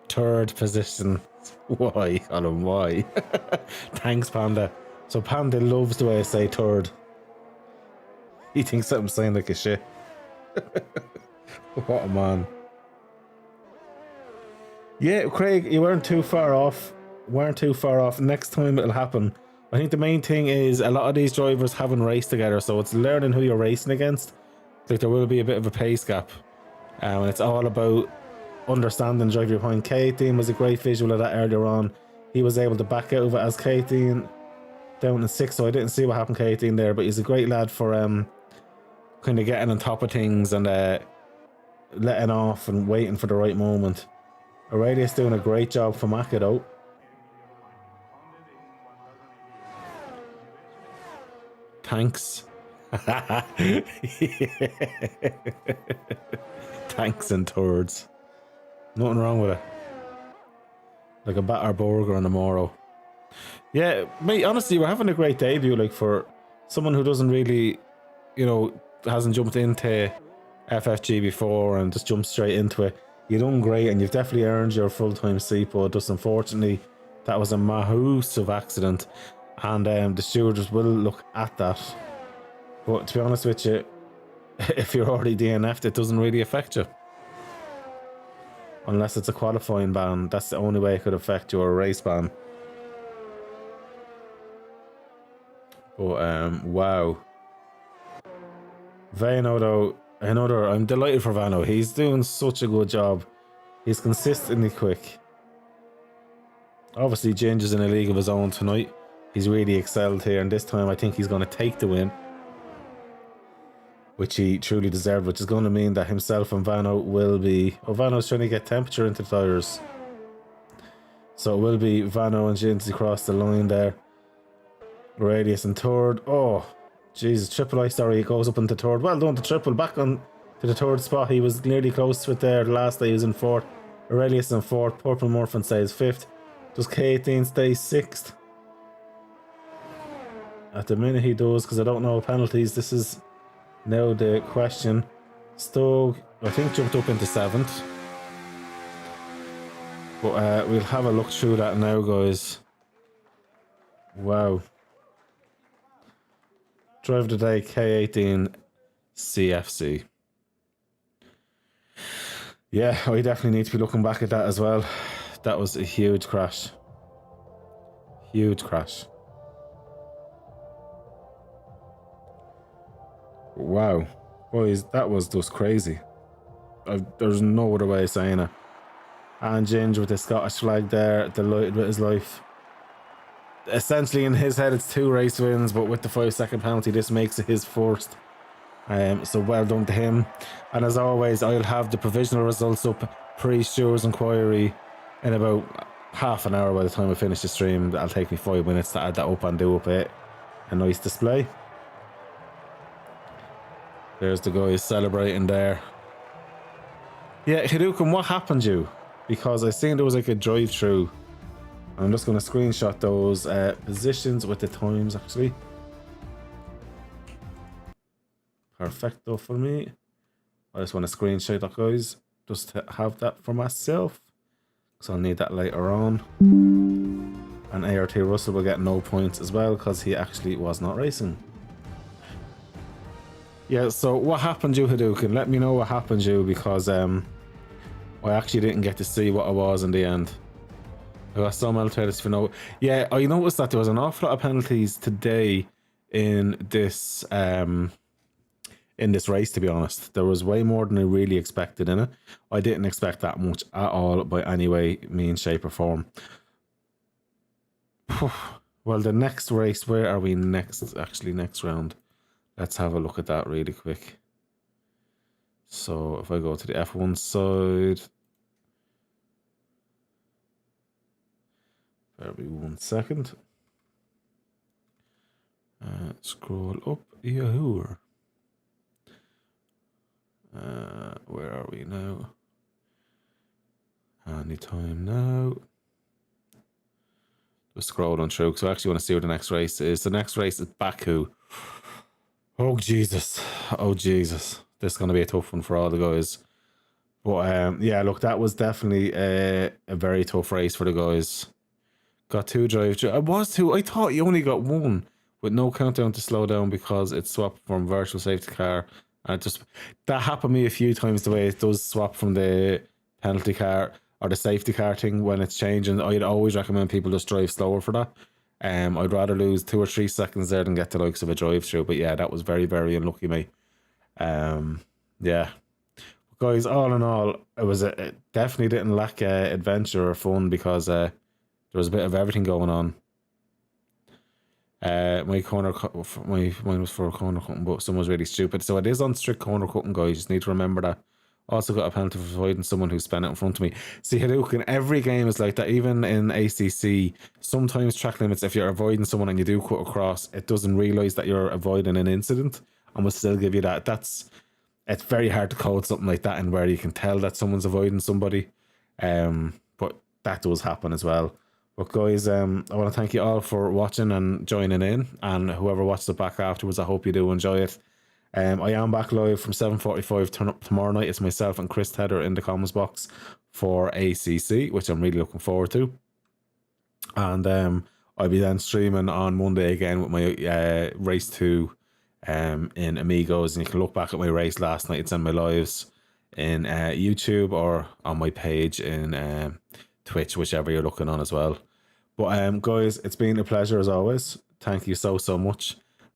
3rd position. Why, Colin? Why? Thanks, Panda. So Panda loves the way I say third. He thinks that I'm saying like a shit. What a man. Yeah, Craig, you weren't too far off. Next time it'll happen. I think the main thing is a lot of these drivers haven't raced together, so it's learning who you're racing against. Like there will be a bit of a pace gap. And it's all about understanding driver your point. K18 was a great visual of that earlier on. He was able to back out of it as K18 down in 6th, so I didn't see what happened to K18 there, but he's a great lad for kind of getting on top of things and letting off and waiting for the right moment. Aurelius doing a great job for Maka though. Thanks. Thanks and turds. Nothing wrong with it. Like a batter burger on the morrow. Yeah, mate, honestly, we're having a great debut, like, for someone who doesn't really, you know, hasn't jumped into FFG before and just jumped straight into it. You've done great and you've definitely earned your full-time seat, but just unfortunately, that was a massive accident. And the stewards will look at that. But to be honest with you, if you're already DNF'd, it doesn't really affect you. Unless it's a qualifying ban. That's the only way it could affect your race ban. But, wow. Vano, though, I'm delighted for Vano. He's doing such a good job. He's consistently quick. Obviously, Ginger's in a league of his own tonight. He's really excelled here, and this time I think he's going to take the win. Which he truly deserved, which is going to mean that himself and Vano will be... Oh, Vano's trying to get temperature into the tyres. So it will be Vano and Ginzy across the line there. Radius and third. Oh, Jesus, Triple I, sorry, it goes up into third. Well done to Triple, back on to the third spot. He was nearly close to it there. The last day he was in fourth. Aurelius in fourth. Purple Morphin stays fifth. Does K18 stay sixth? At the minute he does, because I don't know penalties. This is now the question. Stoke, I think, jumped up into seventh. But we'll have a look through that now, guys. Wow. Drive of the day, K18 CFC. Yeah, I definitely need to be looking back at that as well. That was a huge crash. Huge crash. Wow. Boys, that was just crazy. There's no other way of saying it. And Ginger with the Scottish flag there, delighted with his life. Essentially, in his head, it's 2 race wins, but with the 5-second penalty, this makes it his first. So well done to him. And as always, I'll have the provisional results up pre-Stewards inquiry in about half an hour. By the time I finish the stream, that'll take me 5 minutes to add that up and do up a nice display. There's the guys celebrating there. Yeah, Hadouken, what happened to you? Because I seen there was like a drive-through. I'm just going to screenshot those positions with the times, actually. Perfecto for me. I just want to screenshot that, guys, just to have that for myself, because I'll need that later on. And ART Russell will get no points as well, because he actually was not racing. Yeah, so what happened to you, Hadouken? Let me know what happened to you, because I actually didn't get to see what I was in the end. I got some alternatives for no. Yeah, I noticed that there was an awful lot of penalties today in this race, to be honest. There was way more than I really expected in it. I didn't expect that much at all by any way, means, shape or form. Well, the next race, where are we next? Actually, next round. Let's have a look at that really quick. So if I go to the F1 side, bear with me 1 second. Scroll up. Yahoo. Where are we now? Anytime now. Just scrolling through because I actually want to see what the next race is. The next race is Baku. Oh Jesus. Oh Jesus. This is going to be a tough one for all the guys. But yeah, look, that was definitely a very tough race for the guys. Got 2 drive through. I was 2. I thought you only got 1 with no countdown to slow down because it swapped from virtual safety car. And that happened to me a few times the way it does swap from the penalty car or the safety car thing when it's changing. I'd always recommend people just drive slower for that. I'd rather lose 2 or 3 seconds there than get the likes of a drive through. But yeah, that was very, very unlucky me. Yeah. Guys, all in all, it definitely didn't lack adventure or fun because there was a bit of everything going on. Mine was for corner cutting, but someone was really stupid. So it is on strict corner cutting, guys. You just need to remember that. Also got a penalty for avoiding someone who spun it in front of me. See, Hadouk, in every game is like that. Even in ACC, sometimes track limits, if you're avoiding someone and you do cut across, it doesn't realise that you're avoiding an incident and will still give you that. It's very hard to code something like that and where you can tell that someone's avoiding somebody. But that does happen as well. But guys, I want to thank you all for watching and joining in, and whoever watches it back afterwards, I hope you do enjoy it. I am back live from 7:45 turn up tomorrow night. It's myself and Chris Tedder in the comments box for ACC, which I'm really looking forward to. And I'll be then streaming on Monday again with my race 2 in Amigos, and you can look back at my race last night. It's in my lives in YouTube or on my page in Twitch, whichever you're looking on as well. But guys, it's been a pleasure as always. Thank you so much.